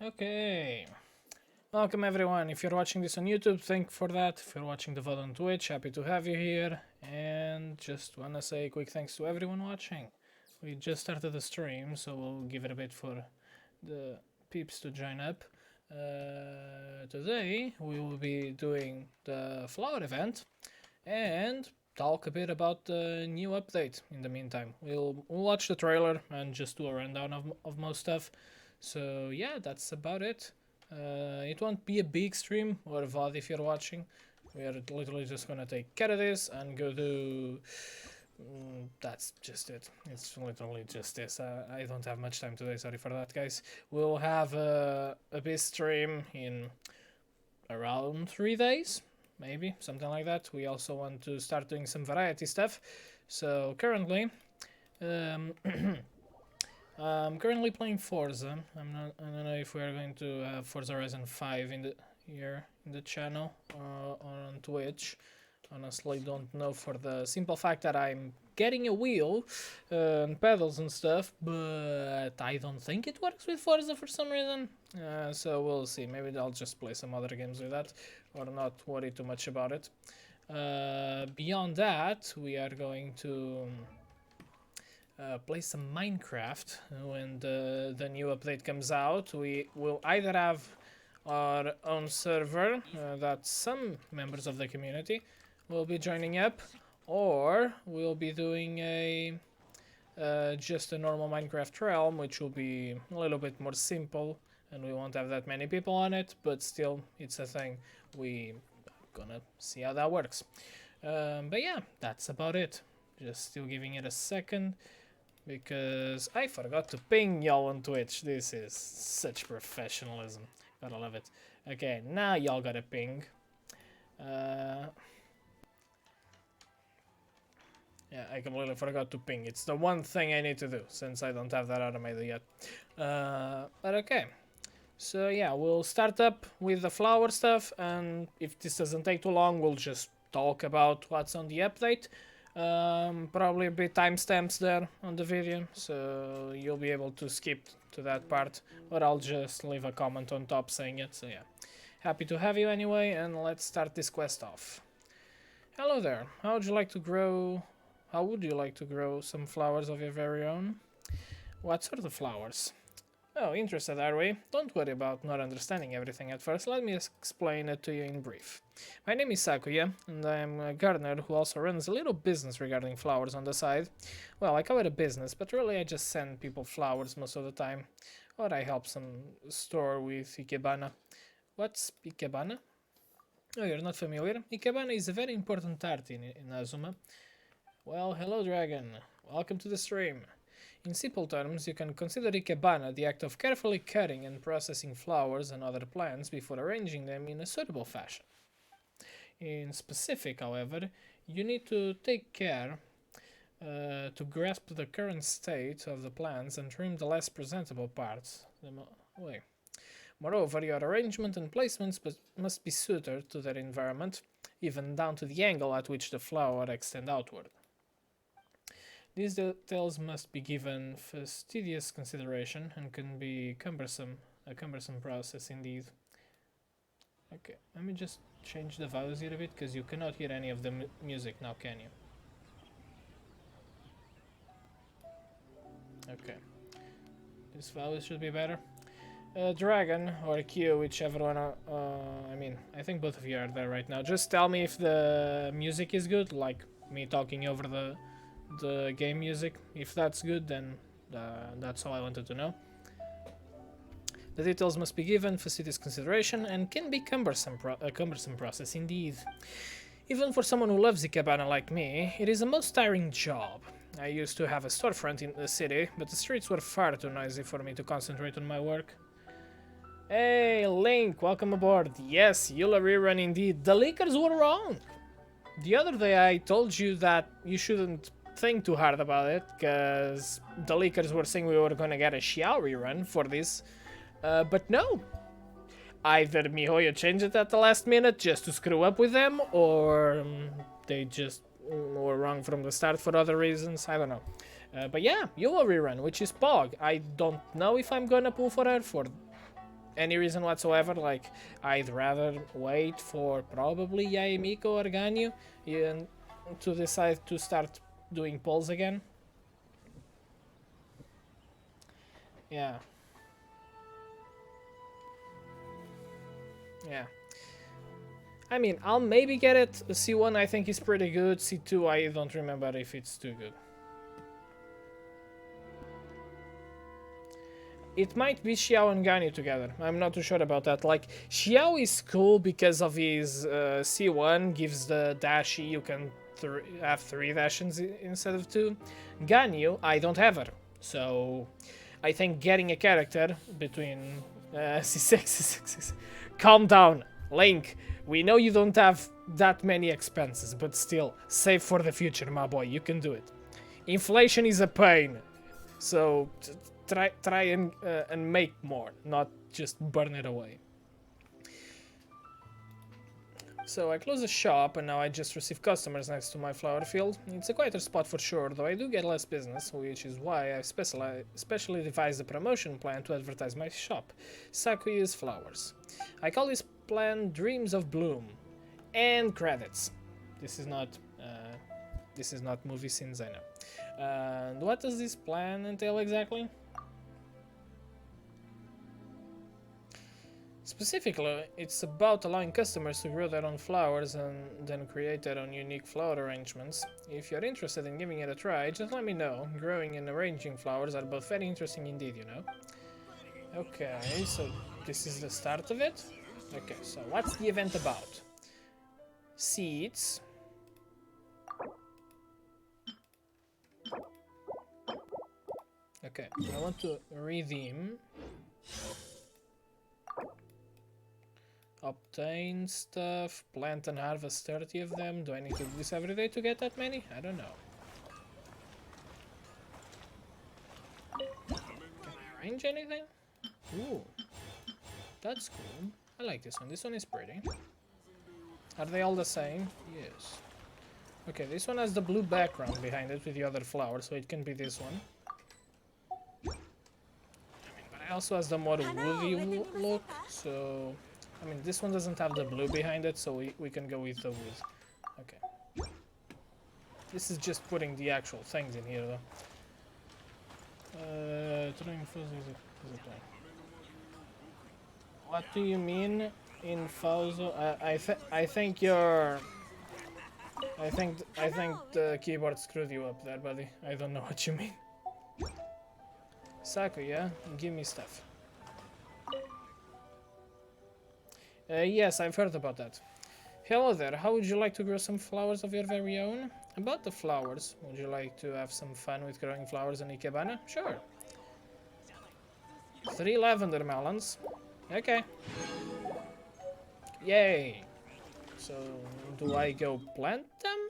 Okay. Welcome everyone. If you're watching this on YouTube, thank you for that. If you're watching the VOD on Twitch, happy to have you here. And just wanna say a quick thanks to everyone watching. We just started the stream, so we'll give it a bit for the peeps to join up. Today we will be doing the flower event and talk a bit about the new update in the meantime. We'll watch the trailer and just do a rundown of most stuff. So yeah, that's about it. It won't be a big stream or a VOD if you're watching. We are literally just gonna take care of this and go do... that's just it. It's literally just this. I don't have much time today, sorry for that, guys. We'll have a big stream in around 3 days, maybe, something like that. We also want to start doing some variety stuff. So currently... I'm currently playing Forza. I don't know if we are going to have Forza Horizon 5 in the channel or on Twitch. Honestly, don't know, for the simple fact that I'm getting a wheel and pedals and stuff, but I don't think it works with Forza for some reason. So we'll see. Maybe I'll just play some other games with that, or not worry too much about it. Beyond that, we are going to play some Minecraft when the new update comes out. We will either have our own server that some members of the community will be joining up, or we'll be doing a just a normal Minecraft realm, which will be a little bit more simple, and we won't have that many people on it, but still, it's a thing. We gonna see how that works. But yeah, that's about it. Just still giving it a second, because I forgot to ping y'all on Twitch. This is such professionalism. Gotta love it. Okay, now y'all got a ping. Yeah, I completely forgot to ping. It's the one thing I need to do, since I don't have that automated yet. But okay. So yeah, we'll start up with the flower stuff, and if this doesn't take too long, we'll just talk about what's on the update. Probably a bit timestamps there on the video, so you'll be able to skip to that part, or I'll just leave a comment on top saying it. So yeah, happy to have you anyway, and let's start this quest off. Hello there. How would you like to grow some flowers of your very own? What sort of flowers? Oh, interested, are we? Don't worry about not understanding everything at first. Let me explain it to you in brief. My name is Sakuya, and I'm a gardener who also runs a little business regarding flowers on the side. Well, I call it a business, but really I just send people flowers most of the time. Or I help some store with ikebana. What's ikebana? Oh, you're not familiar? Ikebana is a very important art in Azuma. Well, hello dragon. Welcome to the stream. In simple terms, you can consider ikebana the act of carefully cutting and processing flowers and other plants before arranging them in a suitable fashion. In specific, however, you need to take care to grasp the current state of the plants and trim the less presentable parts. Moreover, your arrangement and placements must be suited to their environment, even down to the angle at which the flower extends outward. These details must be given fastidious consideration and can be a cumbersome process indeed. Okay, let me just change the values here a bit, because you cannot hear any of the music now, can you? Okay, this value should be better. Dragon or Q, whichever one. I mean, I think both of you are there right now. Just tell me if the music is good, like me talking over the game music. If that's good, then that's all I wanted to know. The details must be given fastidious consideration and can be a cumbersome process indeed. Even for someone who loves ikebana like me, it is a most tiring job. I used to have a storefront in the city, but the streets were far too noisy for me to concentrate on my work. Hey Link, welcome aboard. Yes, Eula rerun indeed. The leakers were wrong. The other day I told you that you shouldn't think too hard about it, because the leakers were saying we were gonna get a Xiao rerun for this, but no. Either MiHoYo changed it at the last minute just to screw up with them, or they just were wrong from the start for other reasons, I don't know. But yeah, Eula rerun, which is Pog. I don't know if I'm gonna pull for her for any reason whatsoever. Like, I'd rather wait for probably Yaemiko or Ganyu to decide to start doing polls again. Yeah. Yeah. I mean, I'll maybe get it. C1 I think is pretty good. C2 I don't remember if it's too good. It might be Xiao and Ganyu together. I'm not too sure about that. Like, Xiao is cool because of his C1 gives the dashi. You can have 3 dashes instead of 2. Ganyu, I don't have her. So, I think getting a character between C6, C6. Calm down, Link. We know you don't have that many expenses, but still, save for the future, my boy. You can do it. Inflation is a pain, so try and make more, not just burn it away. So I close the shop, and now I just receive customers next to my flower field. It's a quieter spot for sure, though I do get less business, which is why I specially devised a promotion plan to advertise my shop. Sakuya's Flowers. I call this plan Dreams of Bloom. And credits. This is not movie scenes, I know. And what does this plan entail exactly? Specifically, it's about allowing customers to grow their own flowers and then create their own unique flower arrangements. If you're interested in giving it a try, just let me know. Growing and arranging flowers are both very interesting indeed, you know. Okay, so this is the start of it. Okay, so what's the event about? Seeds. Okay, I want to redeem. Obtain stuff, plant and harvest 30 of them. Do I need to do this every day to get that many? I don't know. Can I arrange anything? Ooh, that's cool. I like this one. This one is pretty. Are they all the same? Yes. Okay, this one has the blue background behind it with the other flower, so it can be this one. I mean, but it also has the more woody look, so... I mean, this one doesn't have the blue behind it, so we can go with the wood. Okay. This is just putting the actual things in here, though. What do you mean in Fauzo? I think you're... I think the keyboard screwed you up there, buddy. I don't know what you mean. Sakuya, give me stuff. Yes, I've heard about that. Hello there, how would you like to grow some flowers of your very own? About the flowers, would you like to have some fun with growing flowers in Ikebana? Sure. 3 lavender melons. Okay. Yay. So, do I go plant them?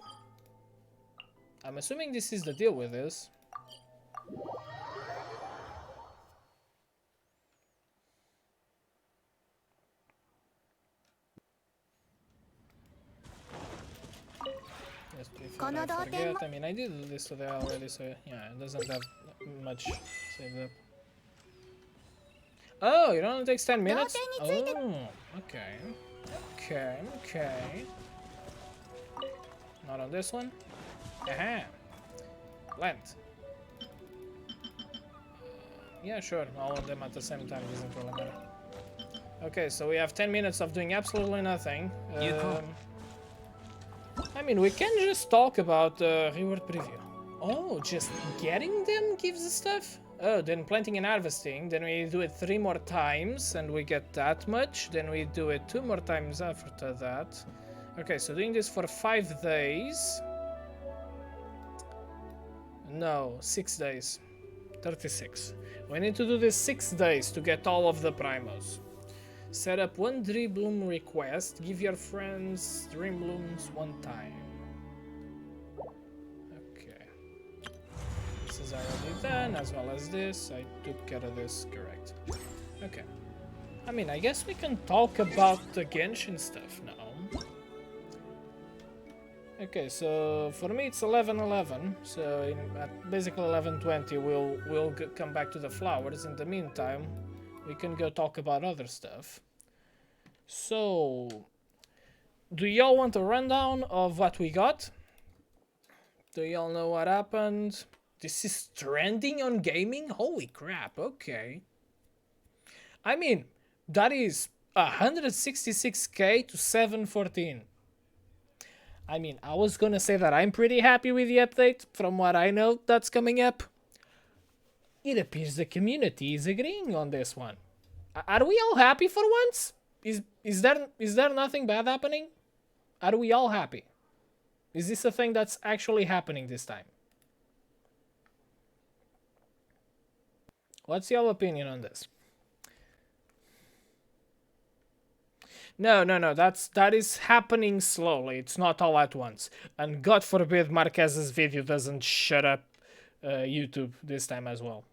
I'm assuming this is the deal with this. I forget. I mean, I did this today already, so yeah, it doesn't have much saved up. Oh, it only takes 10 minutes? Oh, okay. Okay. Not on this one? Aha! Plant. Yeah, sure, all of them at the same time doesn't really matter. Okay, so we have 10 minutes of doing absolutely nothing. I mean, we can just talk about reward preview. Oh, just getting them gives us stuff? Oh, then planting and harvesting. Then we do it 3 more times and we get that much. Then we do it 2 more times after that. Okay, so doing this for 5 days. No, 6 days. 36. We need to do this 6 days to get all of the primos. Set up 1 dream bloom request. Give your friends dream blooms 1 time. Okay. This is already done, as well as this. I took care of this, correct. Okay. I mean, I guess we can talk about the Genshin stuff now. Okay, so for me it's 11:11. So at basically 11:20 we'll come back to the flowers. In the meantime, we can go talk about other stuff. So, do y'all want a rundown of what we got? Do y'all know what happened? This is trending on gaming? Holy crap, okay. I mean, that is 166k to 714. I mean, I was gonna say that I'm pretty happy with the update. From what I know that's coming up, it appears the community is agreeing on this one. Are we all happy for once? Is there nothing bad happening? Are we all happy? Is this a thing that's actually happening this time? What's your opinion on this? No, that is happening slowly. It's not all at once. And God forbid Marquez's video doesn't shut up YouTube this time as well.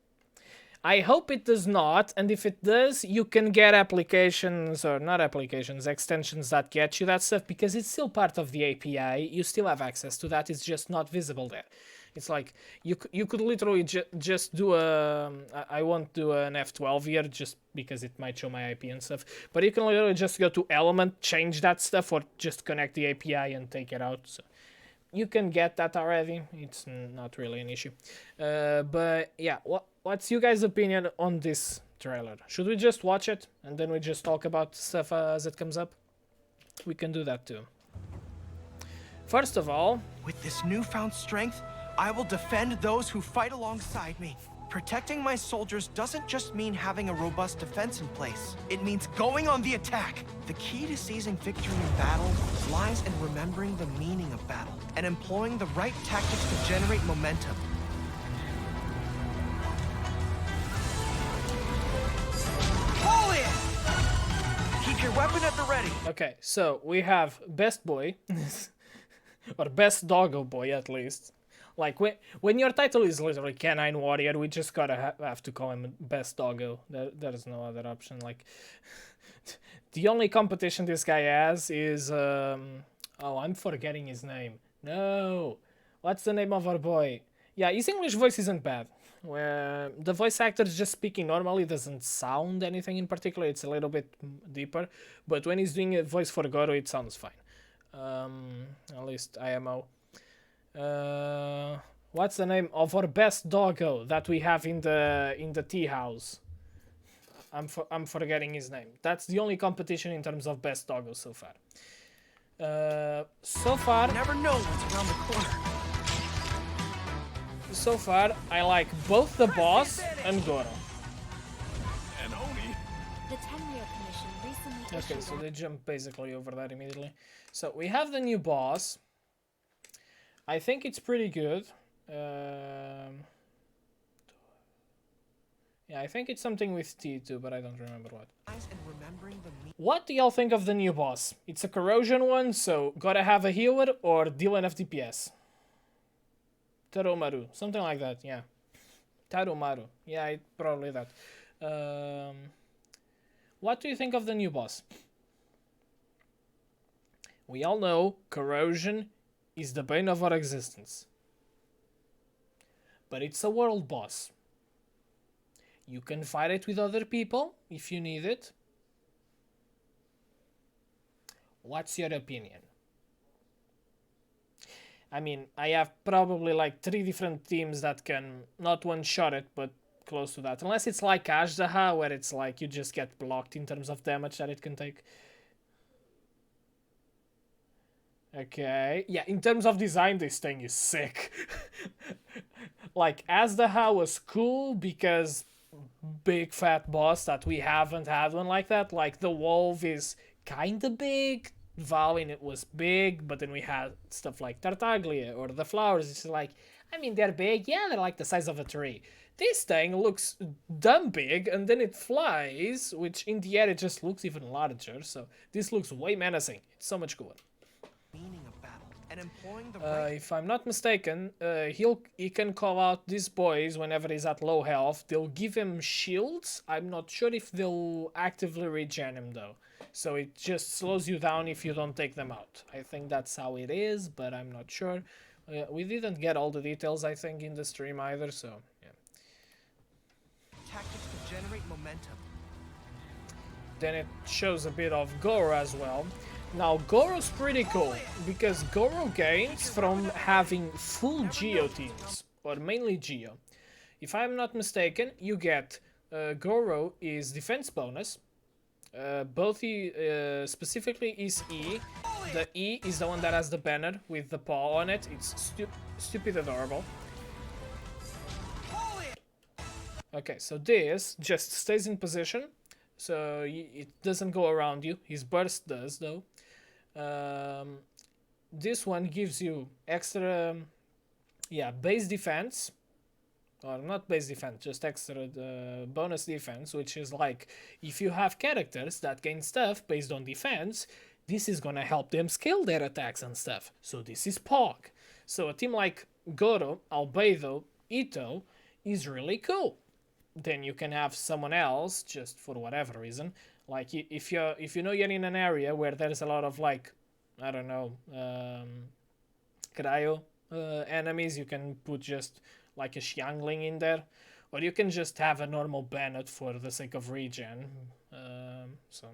I hope it does not, and if it does, you can get applications, or not applications, extensions that get you that stuff, because it's still part of the API. You still have access to that, it's just not visible there. It's like, you could literally just do a... I won't do an F12 here, just because it might show my IP and stuff, but you can literally just go to Element, change that stuff, or just connect the API and take it out, so... You can get that already. It's not really an issue. But yeah, what's you guys' opinion on this trailer? Should we just watch it and then we just talk about stuff as it comes up? We can do that too. First of all... With this newfound strength, I will defend those who fight alongside me. Protecting my soldiers doesn't just mean having a robust defense in place. It means going on the attack. The key to seizing victory in battle lies in remembering the meaning of battle and employing the right tactics to generate momentum. Pull in! Keep your weapon at the ready. Okay, so we have Best Boy, or Best Doggo Boy at least. Like, when your title is literally Canine Warrior, we just gotta have to call him Best Doggo. There's no other option. Like, the only competition this guy has is... oh, I'm forgetting his name. No! What's the name of our boy? Yeah, his English voice isn't bad. The voice actor is just speaking normally, doesn't sound anything in particular. It's a little bit deeper. But when he's doing a voice for Goro, it sounds fine. At least IMO. What's the name of our best doggo that we have in the tea house? I'm forgetting his name. That's the only competition in terms of best doggo so far. So far, never know what's around the corner. So far, I like both the boss and Goro. And Oni. The 10-year commission recently Okay, issued so they jump basically over that immediately. So we have the new boss. I think it's pretty good. Yeah, I think it's something with T2, but I don't remember what. What do y'all think of the new boss? It's a corrosion one, so gotta have a healer or deal enough DPS. Taromaru, something like that, yeah. Taromaru, yeah, probably that. What do you think of the new boss? We all know corrosion is the bane of our existence. But it's a world boss. You can fight it with other people if you need it. What's your opinion? I mean, I have probably like 3 different teams that can not one-shot it, but close to that. Unless it's like Ashdaha, where it's like you just get blocked in terms of damage that it can take. Okay, yeah, in terms of design, this thing is sick. Like, Ashdaha was cool because big fat boss that we haven't had one like that. Like, the wolf is kinda big. Valin, it was big, but then we had stuff like Tartaglia or the flowers. It's like, I mean, they're big. Yeah, they're like the size of a tree. This thing looks dumb big, and then it flies, which in the air it just looks even larger. So this looks way menacing. It's so much cooler. If I'm not mistaken, he can call out these boys whenever he's at low health. They'll give him shields. I'm not sure if they'll actively regen him though. So it just slows you down if you don't take them out. I think that's how it is, but I'm not sure. We didn't get all the details, I think, in the stream either, so yeah. Tactics to generate momentum. then it shows a bit of Goro as well. Now Goro's pretty cool because Goro gains from having full Geo teams, or mainly Geo. If I'm not mistaken, you get Goro is defense bonus. Both specifically is E. The E is the one that has the banner with the paw on it. It's stupid adorable. Okay, so this just stays in position, so it doesn't go around you. His burst does, though. This one gives you extra, base defense. Or not base defense, just extra bonus defense, which is like, if you have characters that gain stuff based on defense, this is gonna help them scale their attacks and stuff. So this is Pog. So a team like Goro, Albedo, Ito is really cool. Then you can have someone else, just for whatever reason. Like if you know you're in an area where there's a lot of like, I don't know, cryo enemies, you can put just like a Xiangling in there, or you can just have a normal Bennett for the sake of regen. So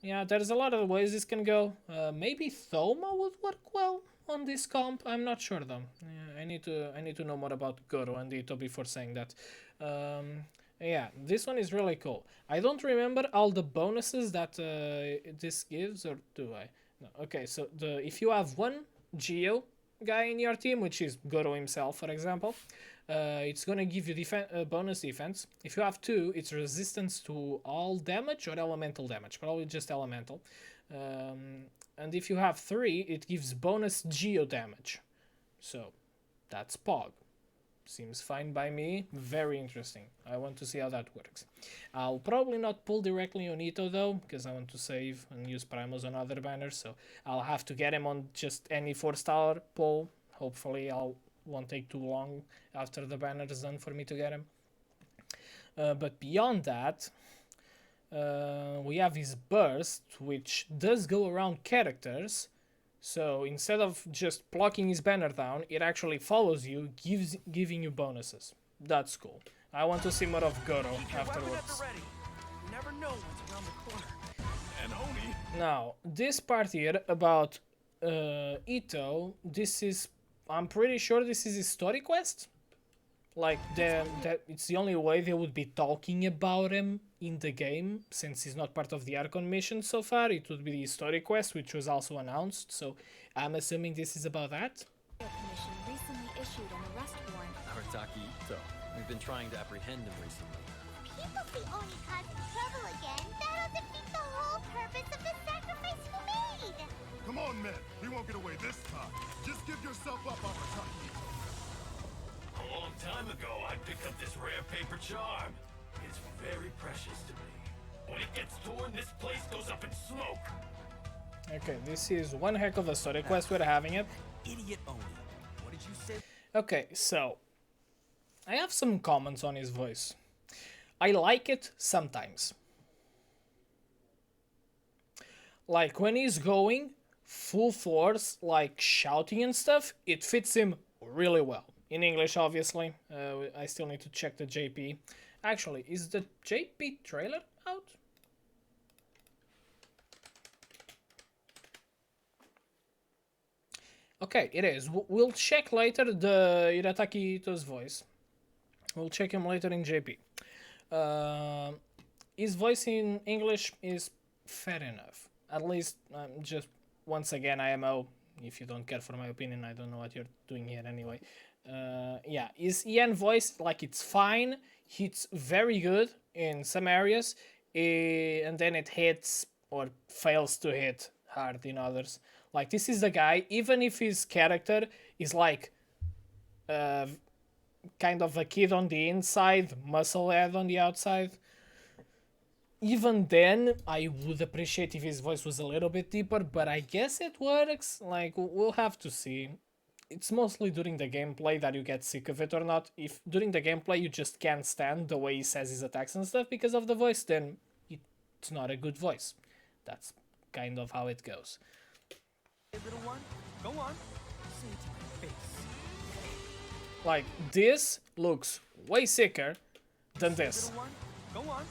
yeah, there's a lot of ways this can go. Maybe Thoma would work well on this comp. I'm not sure though. Yeah, I need to know more about Goro and Ito before saying that. Yeah, this one is really cool. I don't remember all the bonuses that this gives, or do I? No. Okay, so if you have one Geo guy in your team, which is Goro himself, for example, it's gonna give you bonus defense. If you have two, it's resistance to all damage or elemental damage, probably just elemental. And if you have three, it gives bonus Geo damage. So that's Pog. Seems fine by me. Very interesting. I want to see how that works. I'll probably not pull directly on Ito though, because I want to save and use primos on other banners, so I'll have to get him on just any 4-star pull. Hopefully won't take too long after the banner is done for me to get him. But beyond that, we have his burst, which does go around characters. So instead of just blocking his banner down, it actually follows you, giving you bonuses. That's cool. I want to see more of Goro afterwards. You never know what's around the corner. And Oni. Now, this part here about Ito, I'm pretty sure this is his story quest. Like, that it's the only way they would be talking about him in the game, since he's not part of the Archon mission so far. It would be the story quest, which was also announced, so I'm assuming this is about that. The Commission recently issued an arrest warrant. Arataki Ito. We've been trying to apprehend him recently. People see Oni causing trouble again. That'll defeat the whole purpose of the sacrifice you made. Come on, men. He won't get away this time. Just give yourself up, Arataki. A long time ago, I picked up this rare paper charm. It's very precious to me. When it gets torn, this place goes up in smoke. Okay, this is one heck of a story quest we're having it. Idiot Oni. What did you say? Okay, so I have some comments on his voice. I like it sometimes. Like when he's going full force, like shouting and stuff, it fits him really well. In English, obviously. I still need to check the JP. Actually, is the JP trailer out? Okay, it is. We'll check later the Irataki Ito's voice. We'll check him later in JP. His voice in English is fair enough. At least, just once again, IMO. If you don't care for my opinion, I don't know what you're doing here anyway. Yeah, his EN voice, like, it's fine. It's very good in some areas, and then it hits or fails to hit hard in others. Like, this is the guy, even if his character is like kind of a kid on the inside, musclehead on the outside, even then I would appreciate if his voice was a little bit deeper, but I guess it works. Like, we'll have to see. It's mostly during the gameplay that you get sick of it or not. If during the gameplay you just can't stand the way he says his attacks and stuff because of the voice, then it's not a good voice. That's kind of how it goes. Hey, little one, go on. Say it to my face. Like, this looks way sicker than this. Little one, go on.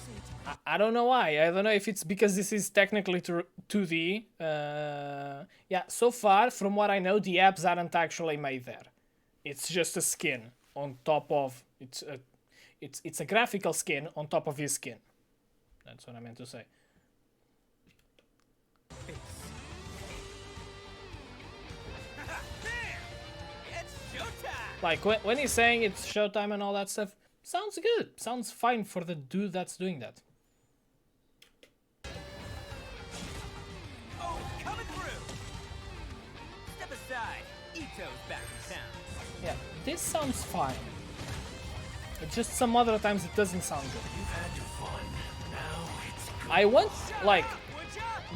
Say it to my I don't know why. I don't know if it's because this is technically 2D. Yeah, so far, from what I know, the abs aren't actually made there. It's just a skin on top of... It's a graphical skin on top of his skin. That's what I meant to say. Like, when he's saying it's showtime and all that stuff, sounds good. Sounds fine for the dude that's doing that. Oh, coming through. Step aside. Ito's back in town. Yeah, this sounds fine. It's just some other times it doesn't sound good. You've had your fun. Now it's good. I want, like,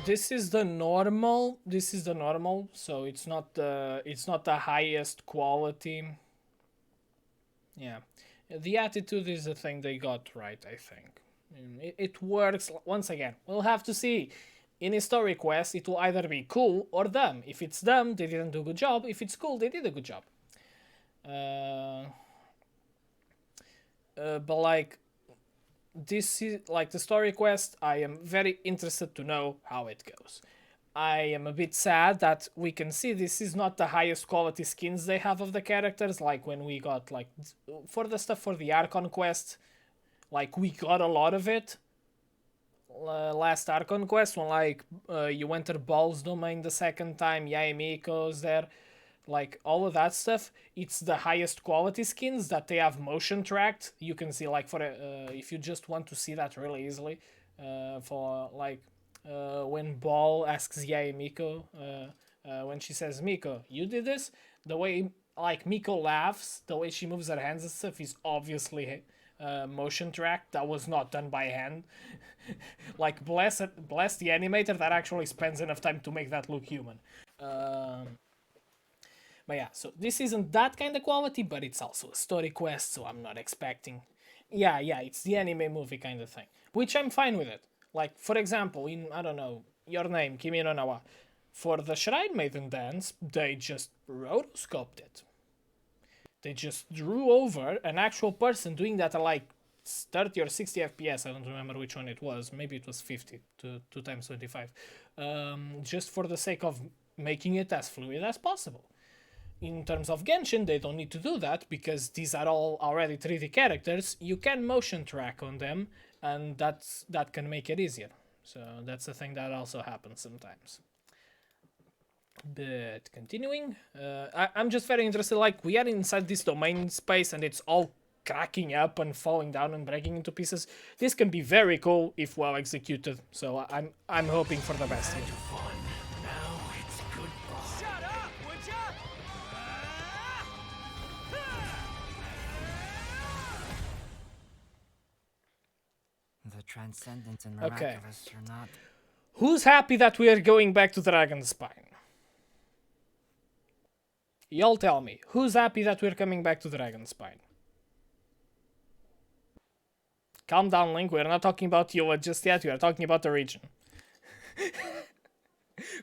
this is the normal, so it's not the highest quality. Yeah, the attitude is the thing they got right, I think. It works. Once again, we'll have to see. In a story quest, it will either be cool or dumb. If it's dumb, they didn't do a good job. If it's cool, they did a good job. But like, this is like the story quest. I am very interested to know how it goes. I am a bit sad that we can see this is not the highest quality skins they have of the characters. Like when we got like for the stuff for the Archon quest, like we got a lot of it. Last Archon quest when like you enter Ball's domain the second time, Yaemiko's there. Like all of that stuff, it's the highest quality skins that they have motion tracked. You can see like for if you just want to see that really easily, for like when Ball asks Yaemiko, when she says Miko, you did this. The way like Miko laughs, the way she moves her hands and stuff is obviously motion tracked. That was not done by hand. Like bless the animator that actually spends enough time to make that look human. But yeah, so this isn't that kind of quality, but it's also a story quest, so I'm not expecting... Yeah, it's the anime movie kind of thing, which I'm fine with it. Like, for example, in, I don't know, Your Name, Kimi no Na wa, for the Shrine Maiden dance, they just rotoscoped it. They just drew over an actual person doing that at like 30 or 60 FPS, I don't remember which one it was, maybe it was 50 to 2 times 25, just for the sake of making it as fluid as possible. In terms of Genshin, they don't need to do that because these are all already 3D characters. You can motion track on them, and that can make it easier. So that's a thing that also happens sometimes. But continuing, I'm just very interested. Like we are inside this domain space, and it's all cracking up and falling down and breaking into pieces. This can be very cool if well executed. So I'm hoping for the best here. Transcendent and Okay. miraculous are not... Who's happy that we are going back to Dragonspine? Y'all tell me. Who's happy that we're coming back to Dragonspine? Calm down, Link. We're not talking about Yola just yet. We are talking about the region.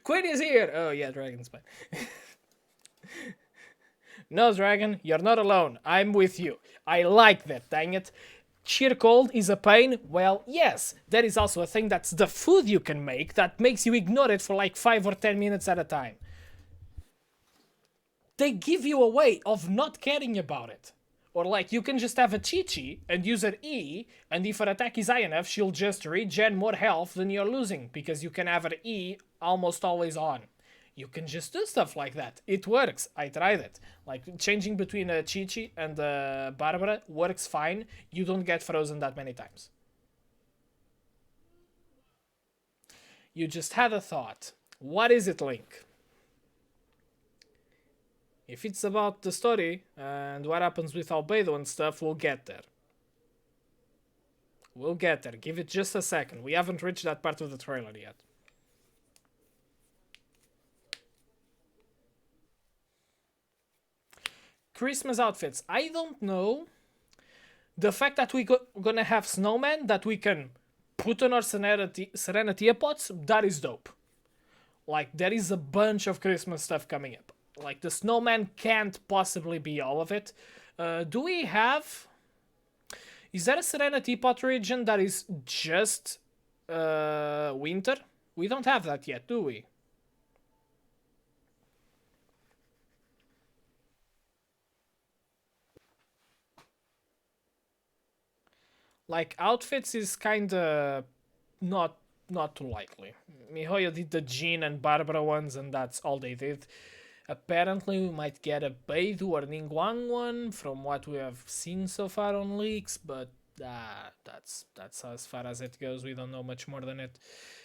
Quinn is here! Oh, yeah, Dragonspine. No, Dragon, you're not alone. I'm with you. I like that, dang it. Sheer cold is a pain? Well, yes. There is also a thing that's the food you can make that makes you ignore it for like 5 or 10 minutes at a time. They give you a way of not caring about it. Or like, you can just have a Chi-Chi and use her E, and if her attack is high enough, she'll just regen more health than you're losing, because you can have her E almost always on. You can just do stuff like that. It works. I tried it. Like, changing between a Chi-Chi and a Barbara works fine. You don't get frozen that many times. You just had a thought. What is it, Link? If it's about the story and what happens with Albedo and stuff, we'll get there. We'll get there. Give it just a second. We haven't reached that part of the trailer yet. Christmas outfits. I don't know. The fact that we're gonna have snowmen that we can put on our Serenity pots, that is dope. Like, there is a bunch of Christmas stuff coming up. Like, the snowman can't possibly be all of it. Do we have... Is there a Serena Teapot region that is just winter? We don't have that yet, do we? Like, outfits is kinda not too likely. Mihoyo did the Jean and Barbara ones, and that's all they did. Apparently, we might get a Beidou or Ningguang one from what we have seen so far on leaks, but that's as far as it goes. We don't know much more than it.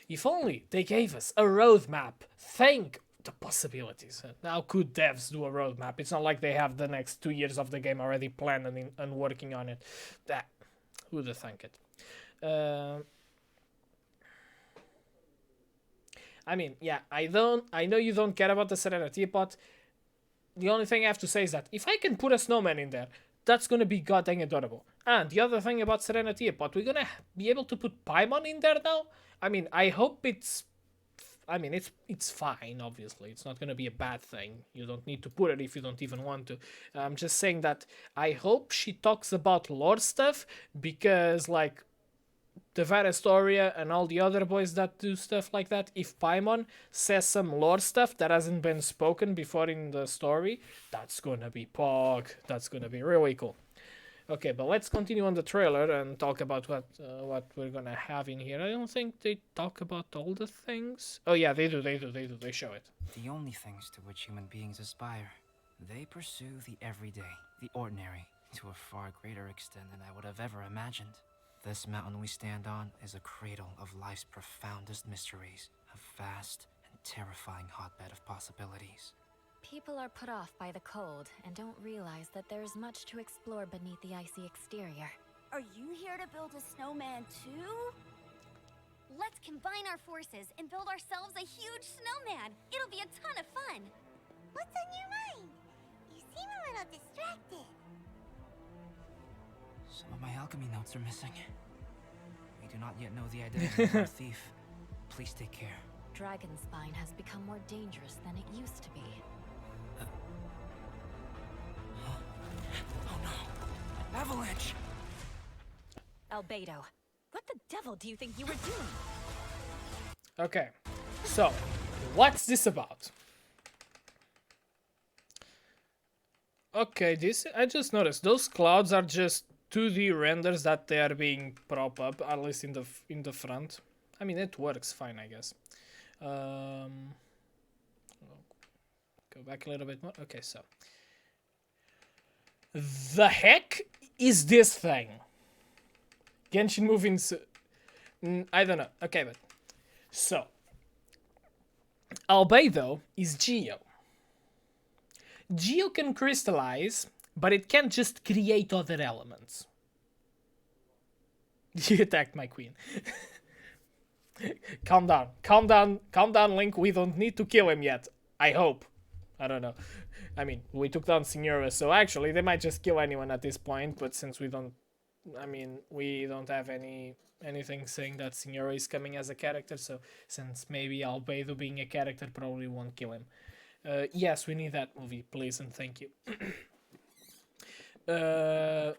If only they gave us a roadmap. Think the possibilities. How could devs do a roadmap? It's not like they have the next 2 years of the game already planned and working on it. Who'd have thunk it? I mean, yeah, I know you don't care about the Serena Teapot. The only thing I have to say is that if I can put a snowman in there, that's gonna be goddamn adorable. And the other thing about Serena Teapot, we're gonna be able to put Paimon in there now. I mean, I hope it's fine, obviously. It's not going to be a bad thing. You don't need to put it if you don't even want to. I'm just saying that I hope she talks about lore stuff, because, like, the Varastoria and all the other boys that do stuff like that, if Paimon says some lore stuff that hasn't been spoken before in the story, that's going to be pog. That's going to be really cool. Okay, but let's continue on the trailer and talk about what we're gonna have in here. I don't think they talk about all the things. Oh yeah, they do. They show it. The only things to which human beings aspire. They pursue the everyday, the ordinary, to a far greater extent than I would have ever imagined. This mountain we stand on is a cradle of life's profoundest mysteries, a vast and terrifying hotbed of possibilities. People are put off by the cold and don't realize that there's much to explore beneath the icy exterior. Are you here to build a snowman too? Let's combine our forces and build ourselves a huge snowman. It'll be a ton of fun. What's on your mind? You seem a little distracted. Some of my alchemy notes are missing. We do not yet know the identity of our thief. Please take care. Dragonspine has become more dangerous than it used to be. Oh no! Avalanche! Albedo, what the devil do you think you were doing? Okay, so what's this about? Okay, I just noticed those clouds are just 2D renders that they are being propped up, at least in the front. I mean, it works fine, I guess. Go back a little bit more. Okay, so the heck is this thing? Genshin moving. I don't know. Okay, but so Albedo is Geo. Geo can crystallize, but it can't just create other elements. You attacked my queen. Calm down, Link. We don't need to kill him yet. I hope. I don't know. I mean, we took down Signora, so actually they might just kill anyone at this point, but since we don't... I mean, we don't have anything saying that Signora is coming as a character, so since maybe Albedo being a character probably won't kill him. Yes, we need that movie, please, and thank you.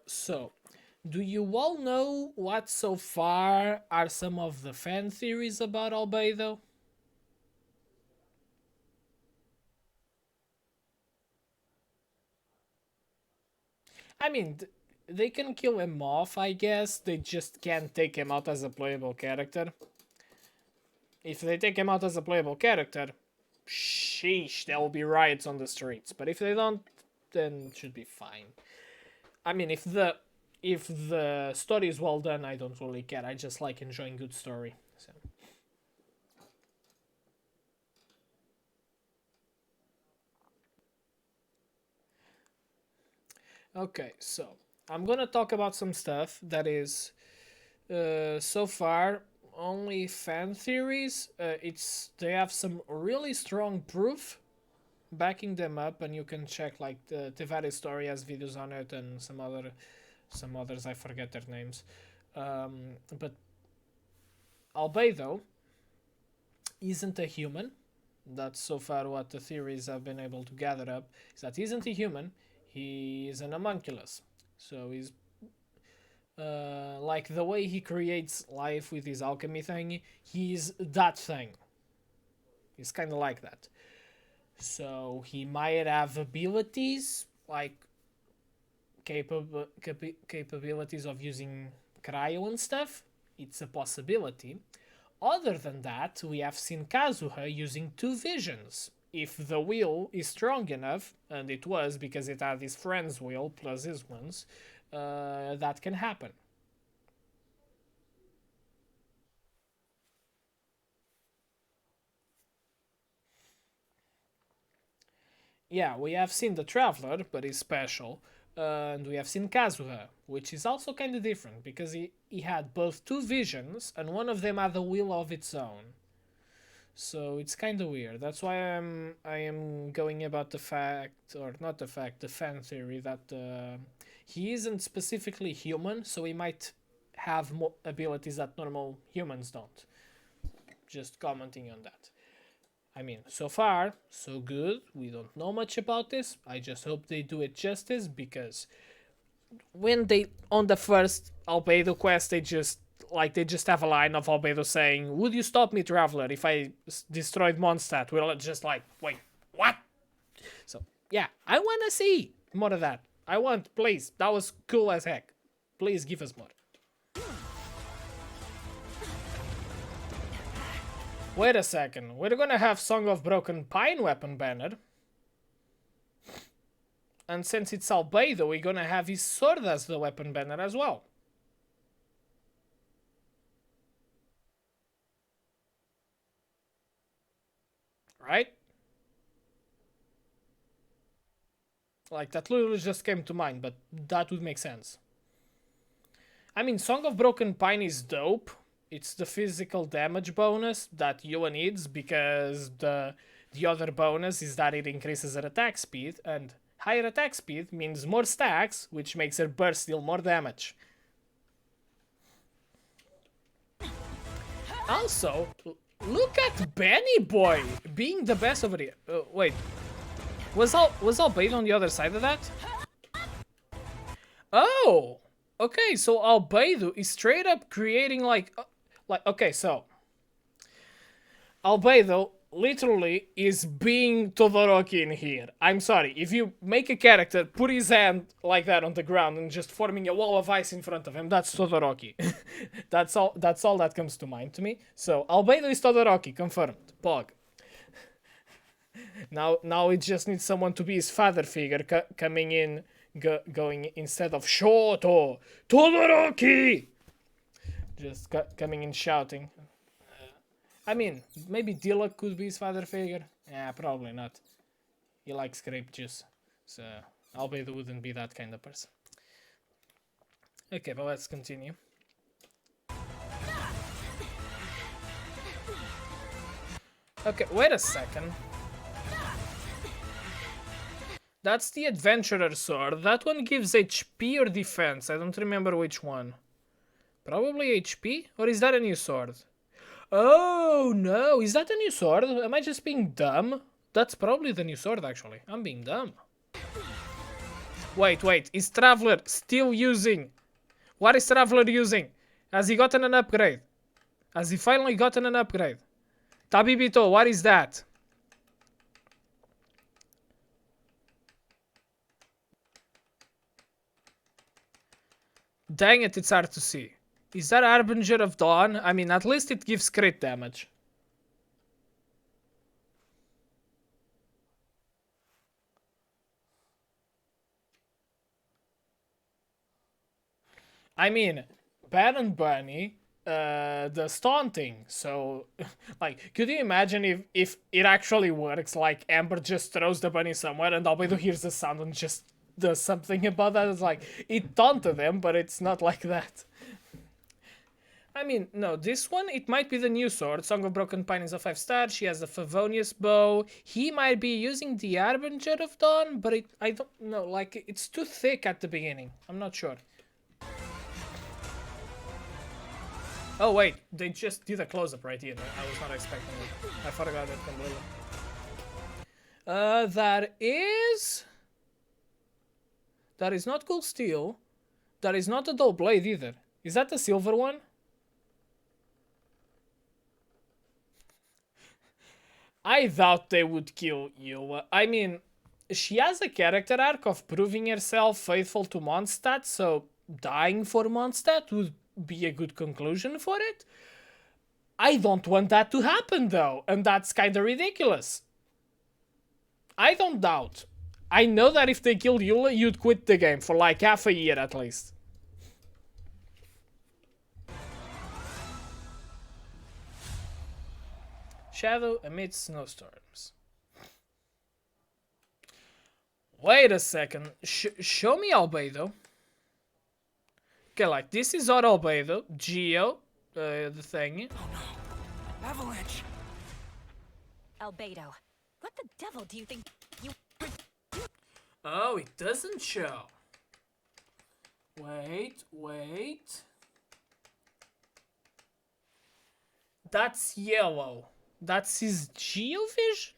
So, do you all know what so far are some of the fan theories about Albedo? I mean, they can kill him off, I guess. They just can't take him out as a playable character. If they take him out as a playable character, sheesh, there will be riots on the streets. But if they don't, then it should be fine. I mean, if the story is well done, I don't really care. I just like enjoying good story. So. Okay, so I'm gonna talk about some stuff that is so far only fan theories. They have some really strong proof backing them up, and you can check like the Tevare story has videos on it, and some others I forget their names. But Albedo isn't a human. That's so far what the theories have been able to gather up, is that he isn't a human. He is an homunculus. So he's Like the way he creates life with his alchemy thing, he's that thing. He's kind of like that. So he might have abilities like capabilities of using cryo and stuff. It's a possibility. Other than that, we have seen Kazuha using 2 visions. If the will is strong enough, and it was because it had his friend's will plus his ones, that can happen. Yeah, we have seen the Traveler, but he's special. And we have seen Kazuha, which is also kind of different, because he had both 2 visions, and one of them had a will of its own. So it's kind of weird. That's why I am going about the fact, or not the fact, the fan theory that he isn't specifically human, so he might have more abilities that normal humans don't. Just commenting on that. I mean, so far, so good. We don't know much about this. I just hope they do it justice, because when they, on the first Albedo quest, they just have a line of Albedo saying, "Would you stop me, Traveler, if I destroyed Mondstadt?" We're just like, wait, what? So, yeah, I want to see more of that. I want, please. That was cool as heck. Please give us more. Wait a second, we're gonna have Song of Broken Pine weapon banner. And since it's Albedo, we're gonna have his sword as the weapon banner as well. Right? Like, that literally just came to mind, but that would make sense. I mean, Song of Broken Pine is dope. It's the physical damage bonus that Yua needs, because the other bonus is that it increases her attack speed, and higher attack speed means more stacks, which makes her burst deal more damage. Also, look at Benny Boy being the best over here. Wait, was Albedo on the other side of that? Oh, okay, so Albedo is straight up creating like okay, so Albedo literally is being Todoroki in here. I'm sorry, if you make a character put his hand like that on the ground and just forming a wall of ice in front of him, that's Todoroki. That's all that comes to mind to me. So Albedo is Todoroki, confirmed. Pog. Now it just needs someone to be his father figure coming in, going instead of Shoto, Todoroki! Just coming in shouting. I mean, maybe Dilla could be his father figure. Yeah, probably not. He likes grape juice. So, Albedo wouldn't be that kind of person. Okay, but let's continue. Okay, wait a second. That's the Adventurer Sword. That one gives HP or defense. I don't remember which one. Probably HP? Or is that a new sword? Oh, no. Is that a new sword? Am I just being dumb? That's probably the new sword, actually. I'm being dumb. Wait. Is Traveler still using? What is Traveler using? Has he gotten an upgrade? Has he finally gotten an upgrade? Tabibito, what is that? Dang it, it's hard to see. Is that Harbinger of Dawn? I mean, at least it gives crit damage. I mean, Baron Bunny does taunting, so, like, could you imagine if it actually works, like, Amber just throws the bunny somewhere and Albedo hears the sound and just does something about that? It's like, it taunted him, but it's not like that. I mean, no, this one, it might be the new sword. Song of Broken Pine is a 5-star. She has the Favonius bow. He might be using the Harbinger of Dawn, but I don't know. Like, it's too thick at the beginning. I'm not sure. Oh, wait. They just did a close-up right here. I was not expecting it. I forgot it completely. That is not Cool Steel. That is not a dull blade either. Is that the silver one? I doubt they would kill Yula. I mean, she has a character arc of proving herself faithful to Mondstadt, so dying for Mondstadt would be a good conclusion for it. I don't want that to happen though, and that's kinda ridiculous. I don't doubt. I know that if they killed Yula, you'd quit the game for like half a year at least. Shadow amidst snowstorms. Wait a second. Show me Albedo. Okay, like this is our Albedo. Geo, the thing. Oh no. Avalanche. Albedo, what the devil do you think you... Oh, it doesn't show. Wait. That's yellow. That's his geovision?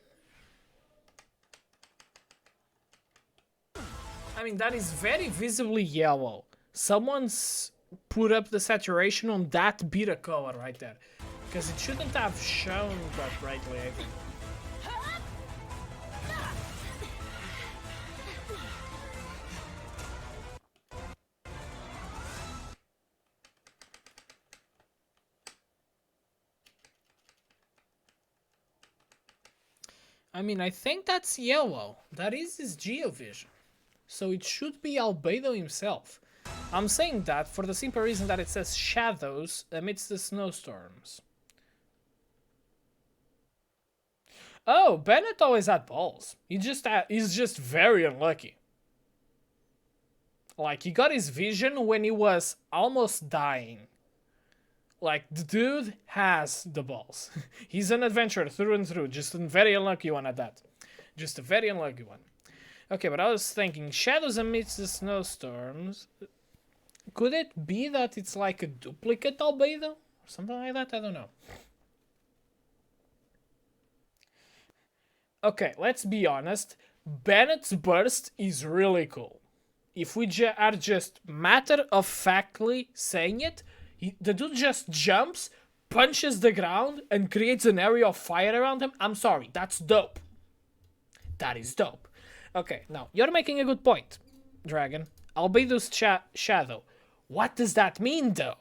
I mean, that is very visibly yellow. Someone's put up the saturation on that bit of color right there. Because it shouldn't have shown that brightly, I think. I mean, I think that's yellow. That is his geovision. So it should be Albedo himself. I'm saying that for the simple reason that it says shadows amidst the snowstorms. Oh, Bennett always had balls. He's just very unlucky. Like, he got his vision when he was almost dying. Like, the dude has the balls. He's an adventurer through and through. Just a very unlucky one at that. Just a very unlucky one. Okay, but I was thinking, shadows amidst the snowstorms. Could it be that it's like a duplicate Albedo? Or something like that? I don't know. Okay, let's be honest. Bennett's burst is really cool. If we are just matter-of-factly saying it, the dude just jumps, punches the ground, and creates an area of fire around him. I'm sorry, that's dope. That is dope. Okay, now, you're making a good point, Dragon. Albedo's shadow. What does that mean, though?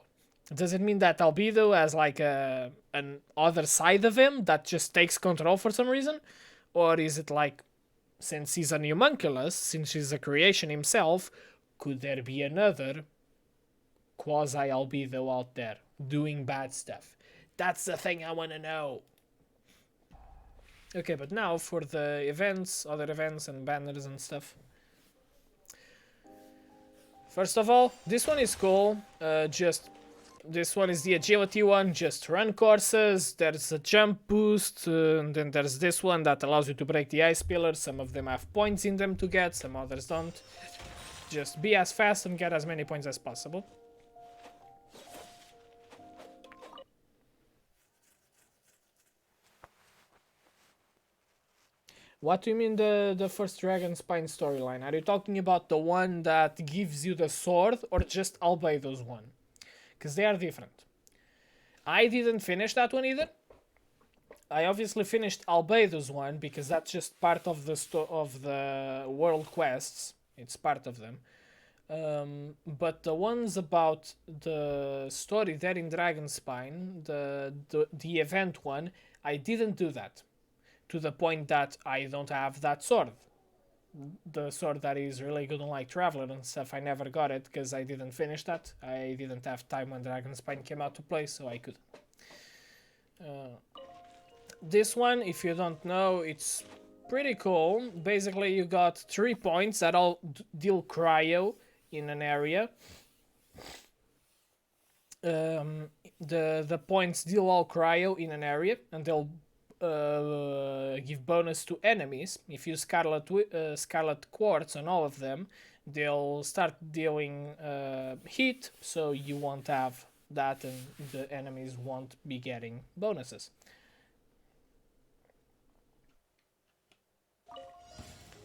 Does it mean that Albedo has, like, an other side of him that just takes control for some reason? Or is it like, since he's a homunculus, since he's a creation himself, could there be another quasi-Albedo out there doing bad stuff? That's the thing I want to know. Okay, but now for the events, other events and banners and stuff. First of all, this one is cool. This one is the agility one, just run courses. There's a jump boost, and then there's this one that allows you to break the ice pillars. Some of them have points in them to get, some others don't. Just be as fast and get as many points as possible. What do you mean the first Dragon Spine storyline? Are you talking about the one that gives you the sword or just Albedo's one? Because they are different. I didn't finish that one either. I obviously finished Albedo's one because that's just part of the world quests. It's part of them. But the ones about the story there in Dragonspine, the event one, I didn't do that. To the point that I don't have that sword. The sword that is really good on like Traveler and stuff, I never got it because I didn't finish that. I didn't have time when Dragonspine came out to play, so I couldn't. This one, if you don't know, it's pretty cool. Basically, you got 3 points that all deal cryo in an area. The points deal all cryo in an area, and they'll give bonus to enemies. If you Scarlet Quartz on all of them, they'll start dealing heat, so you won't have that and the enemies won't be getting bonuses.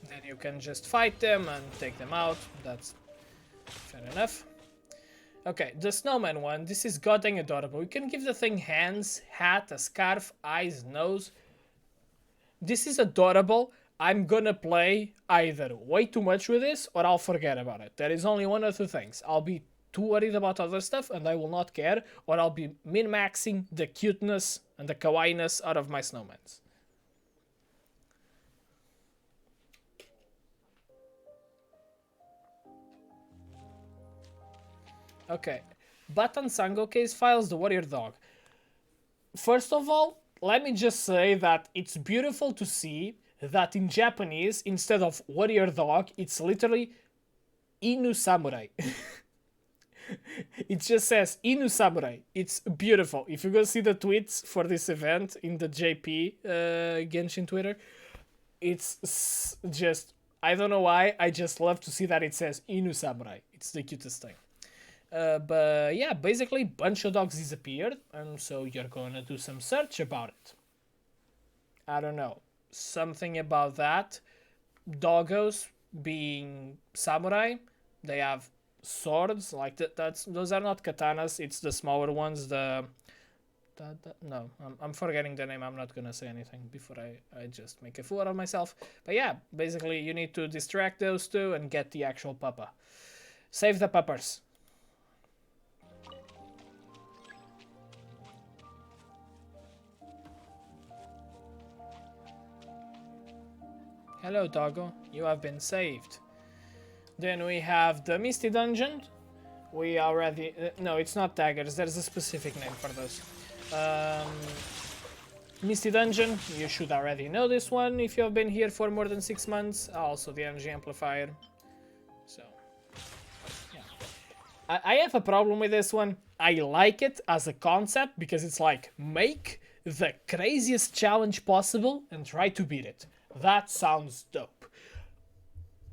Then you can just fight them and take them out. That's fair enough. Okay, the snowman one, this is goddamn adorable. You can give the thing hands, hat, a scarf, eyes, nose. This is adorable. I'm gonna play either way too much with this or I'll forget about it. There is only one or two things. I'll be too worried about other stuff and I will not care, or I'll be min-maxing the cuteness and the kawaii-ness out of my snowmans. Okay, Batan Sango case files the warrior dog. First of all, let me just say that it's beautiful to see that in Japanese, instead of warrior dog, it's literally Inu Samurai. It just says Inu Samurai. It's beautiful. If you go see the tweets for this event in the JP Genshin Twitter, it's just, I don't know why, I just love to see that it says Inu Samurai. It's the cutest thing. But yeah, basically bunch of dogs disappeared, and so you're gonna do some search about it. I don't know, something about that. Doggos being samurai, they have swords, like those are not katanas, it's the smaller ones, no, I'm forgetting the name, I'm not gonna say anything before I just make a fool out of myself. But yeah, basically you need to distract those two and get the actual puppa. Save the puppers. Hello, doggo. You have been saved. Then we have the Misty Dungeon. We already... no, it's not daggers. There's a specific name for those. Misty Dungeon. You should already know this one if you have been here for more than 6 months. Also the energy amplifier. So, yeah. I have a problem with this one. I like it as a concept because it's like, make the craziest challenge possible and try to beat it. That sounds dope.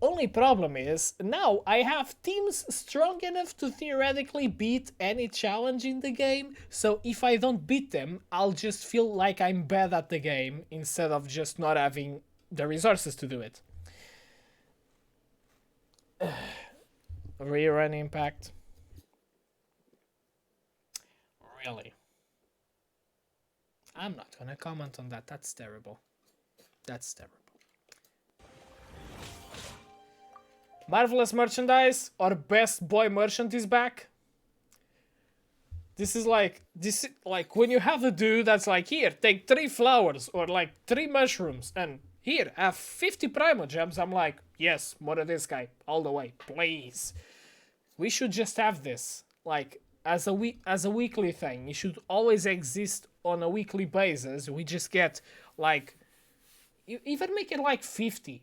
Only problem is, now I have teams strong enough to theoretically beat any challenge in the game, so if I don't beat them, I'll just feel like I'm bad at the game, instead of just not having the resources to do it. Rerun impact. Really? I'm not gonna comment on that, that's terrible. That's terrible. Marvelous merchandise or best boy merchant is back. This is like when you have a dude that's like, here, take 3 flowers or like 3 mushrooms and here, have 50 primo gems. I'm like, yes, more of this guy all the way, please. We should just have this like as a weekly thing. It should always exist on a weekly basis. We just get like, you even make it like 50.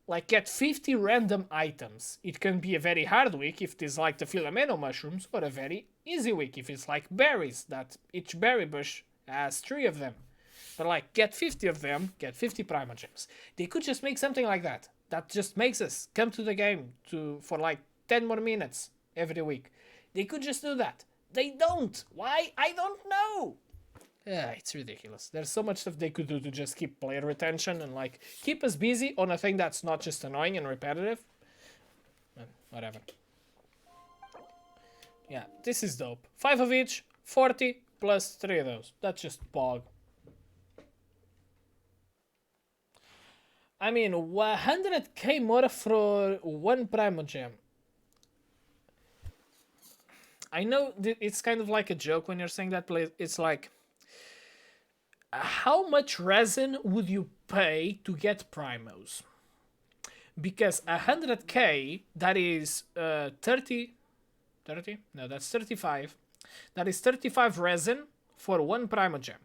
Like, get 50 random items. It can be a very hard week if it is like the Filomeno mushrooms, or a very easy week if it's like berries, that each berry bush has 3 of them. But like, get 50 of them, get 50 prima gems. They could just make something like that. That just makes us come to the game for like 10 more minutes every week. They could just do that. They don't. Why? I don't know. Yeah, it's ridiculous. There's so much stuff they could do to just keep player retention and like keep us busy on a thing that's not just annoying and repetitive. Whatever. Yeah, this is dope. 5 of each, 40 plus 3 of those. That's just bog. I mean, 100k more for 1 Primo Gem. I know it's kind of like a joke when you're saying that, but it's like, how much resin would you pay to get primos? Because 100k, that is 30? No, that's 35. That is 35 resin for 1 primo gem.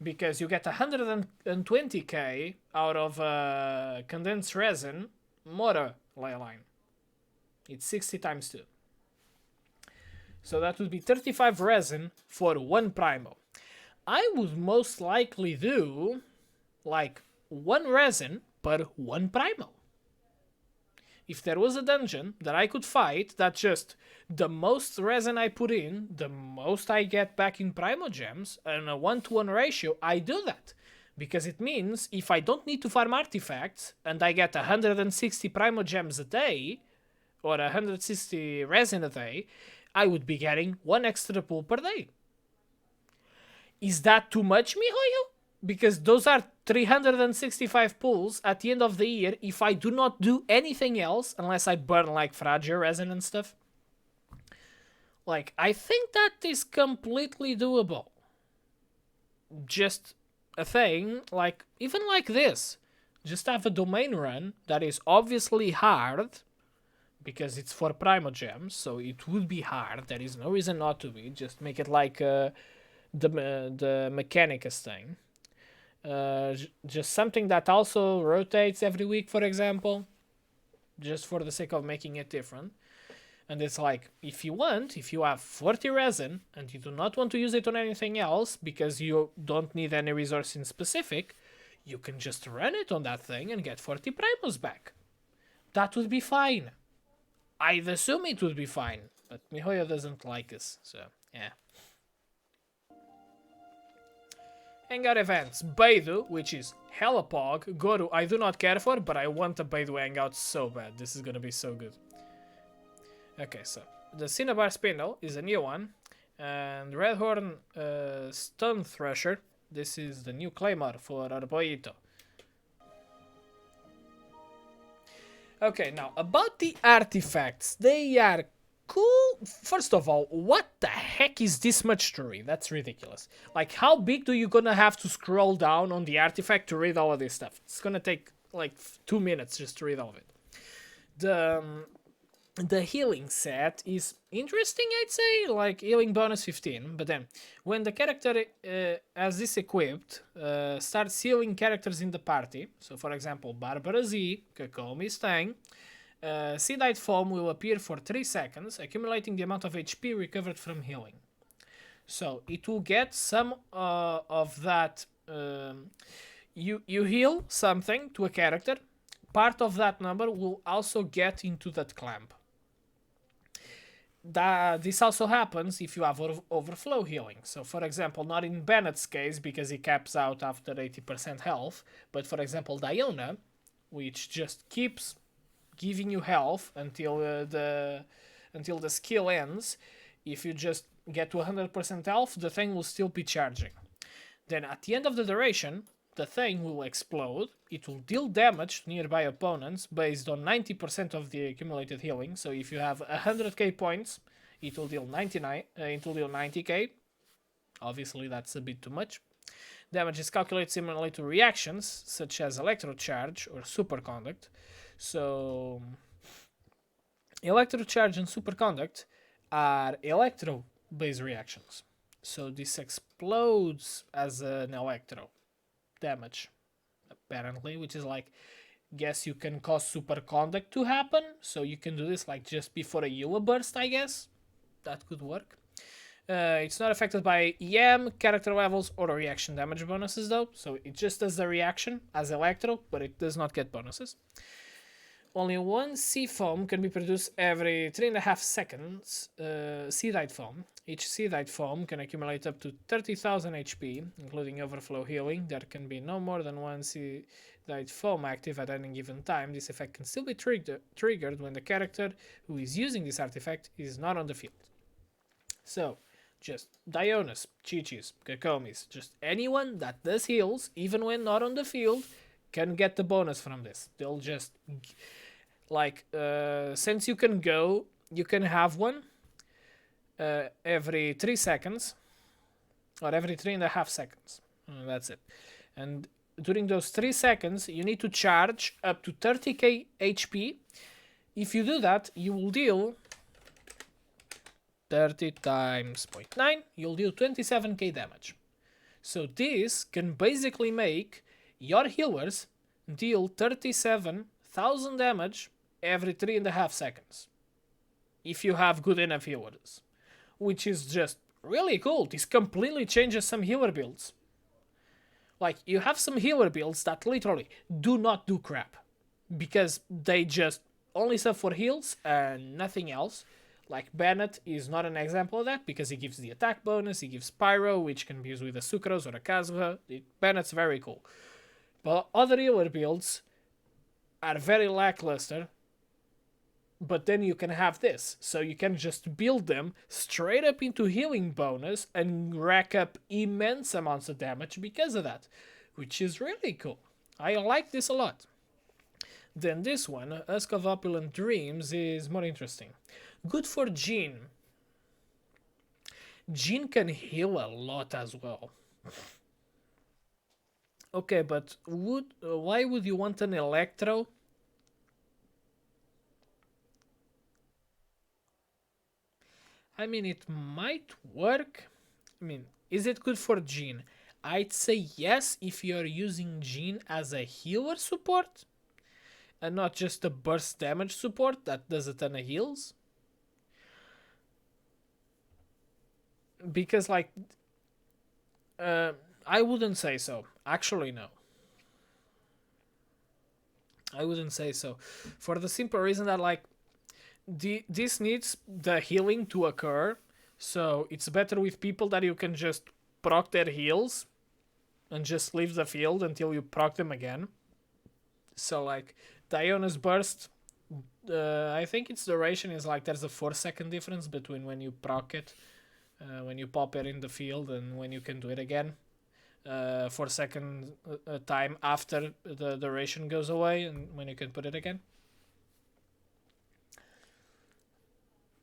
Because you get 120k out of condensed resin, Mora line. It's 60 times 2. So that would be 35 resin for 1 primo. I would most likely do like 1 resin per 1 primo. If there was a dungeon that I could fight that just the most resin I put in, the most I get back in primo gems, and a 1-to-1 ratio, I do that. Because it means if I don't need to farm artifacts and I get 160 primo gems a day, or 160 resin a day, I would be getting 1 extra pull per day. Is that too much, miHoYo? Because those are 365 pulls at the end of the year if I do not do anything else, unless I burn like fragile resin and stuff. Like, I think that is completely doable. Just a thing, like, even like this. Just have a domain run that is obviously hard, because it's for Primogems, so it would be hard. There is no reason not to be. Just make it like the Mechanicus thing. Just something that also rotates every week, for example. Just for the sake of making it different. And it's like, if you have 40 resin, and you do not want to use it on anything else, because you don't need any resource in specific, you can just run it on that thing and get 40 Primos back. That would be fine. I'd assume it would be fine, but miHoYo doesn't like this, so yeah. Hangout events, Beidou, which is hella pog. Goro, I do not care for, but I want a Beidou hangout so bad. This is gonna be so good. Okay, so the Cinnabar Spindle is a new one, and Redhorn Stone Thresher. This is the new Claymore for Arboito. Okay, now, about the artifacts. They are cool. First of all, what the heck is this much to read? That's ridiculous. Like, how big do you gonna have to scroll down on the artifact to read all of this stuff? It's gonna take, like, 2 minutes just to read all of it. The healing set is interesting, I'd say, like healing bonus 15, but then when the character has this equipped, starts healing characters in the party, so for example, Barbara Z, Kakomi's Tang, Seedite Foam will appear for 3 seconds, accumulating the amount of HP recovered from healing. So it will get some of that, you heal something to a character, part of that number will also get into that clamp. This also happens if you have overflow healing. So for example, not in Bennett's case because he caps out after 80% health, but for example Diona, which just keeps giving you health until the skill ends. If you just get to 100% health, the thing will still be charging. Then at the end of the duration, the thing will explode. It will deal damage to nearby opponents based on 90% of the accumulated healing. So if you have 100k points, it will deal 90k. Obviously, that's a bit too much. Damage is calculated similarly to reactions, such as Electrocharge or Superconduct. So, Electrocharge and Superconduct are electro-based reactions. So this explodes as an electro damage, apparently, which is like, guess you can cause Superconduct to happen, so you can do this like just before a Eula burst, I guess. That could work. It's not affected by EM, character levels, or reaction damage bonuses though, so it just does the reaction as Electro, but it does not get bonuses. Only one sea foam can be produced every 3.5 seconds, Seedite foam. Each Seedite foam can accumulate up to 30,000 HP, including overflow healing. There can be no more than one Seedite foam active at any given time. This effect can still be triggered when the character who is using this artifact is not on the field. So, just Dionas, Chi-Chis, Kakomis, just anyone that does heals, even when not on the field, can get the bonus from this. They'll just, like, since you can go, you can have one every 3 seconds, or every 3.5 seconds. That's it. And during those 3 seconds, you need to charge up to 30k HP. If you do that, you will deal 30 times 0.9, you'll deal 27k damage. So this can basically make your healers deal 37,000 damage every 3.5 seconds. If you have good enough healers. Which is just really cool. This completely changes some healer builds. Like, you have some healer builds that literally do not do crap. Because they just only serve for heals and nothing else. Like, Bennett is not an example of that, because he gives the attack bonus, he gives Pyro, which can be used with a Sucrose or a Kazuha. Bennett's very cool. But other healer builds are very lackluster but then you can have this. So you can just build them straight up into healing bonus and rack up immense amounts of damage because of that, which is really cool. I like this a lot. Then this one, Husk of Dreams, is more interesting. Good for Jean. Jean can heal a lot as well. Okay, but why would you want an Electro? I mean, it might work. I mean, is it good for Jean? I'd say yes if you're using Jean as a healer support and not just a burst damage support that does a ton of heals. Because, like, I wouldn't say so. Actually, no. I wouldn't say so. For the simple reason that, like, this needs the healing to occur, so it's better with people that you can just proc their heals and just leave the field until you proc them again. So, like, Diana's burst, I think its duration is like there's a 4-second difference between when you proc it, when you pop it in the field, and when you can do it again. 4-second time after the duration goes away and when you can put it again.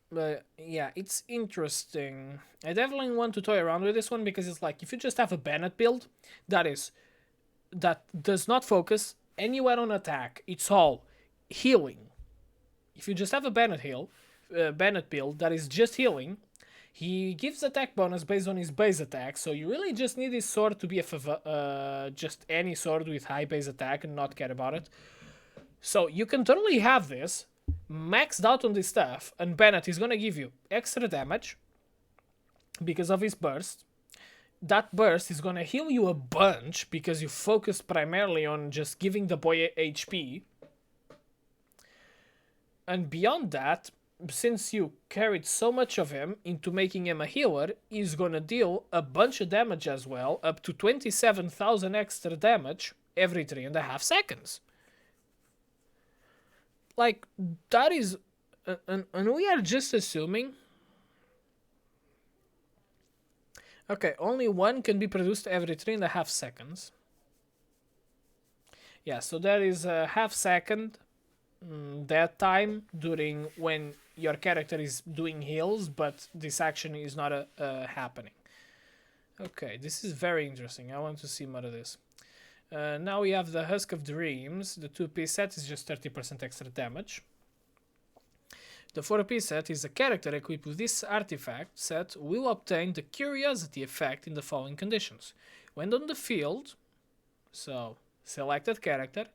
But yeah, it's interesting. I definitely want to toy around with this one because it's like if you just have a Bennett build that does not focus anywhere on attack, it's all healing. If you just have a Bennett build that is just healing, he gives attack bonus based on his base attack, so you really just need his sword to be just any sword with high base attack and not care about it. So you can totally have this maxed out on this stuff, and Bennett is going to give you extra damage because of his burst. That burst is going to heal you a bunch because you focused primarily on just giving the boy HP. And beyond that, since you carried so much of him into making him a healer, he's going to deal a bunch of damage as well, up to 27,000 extra damage every 3.5 seconds. Like, that is... and we are just assuming... Okay, only one can be produced every 3.5 seconds. Yeah, so there is a half second dead time during when your character is doing heals, but this action is not happening. Okay, this is very interesting. I want to see more of this. Now we have the Husk of Dreams. The 2-piece set is just 30% extra damage. The 4-piece set is a character equipped with this artifact set will obtain the Curiosity effect in the following conditions. When on the field, so selected character,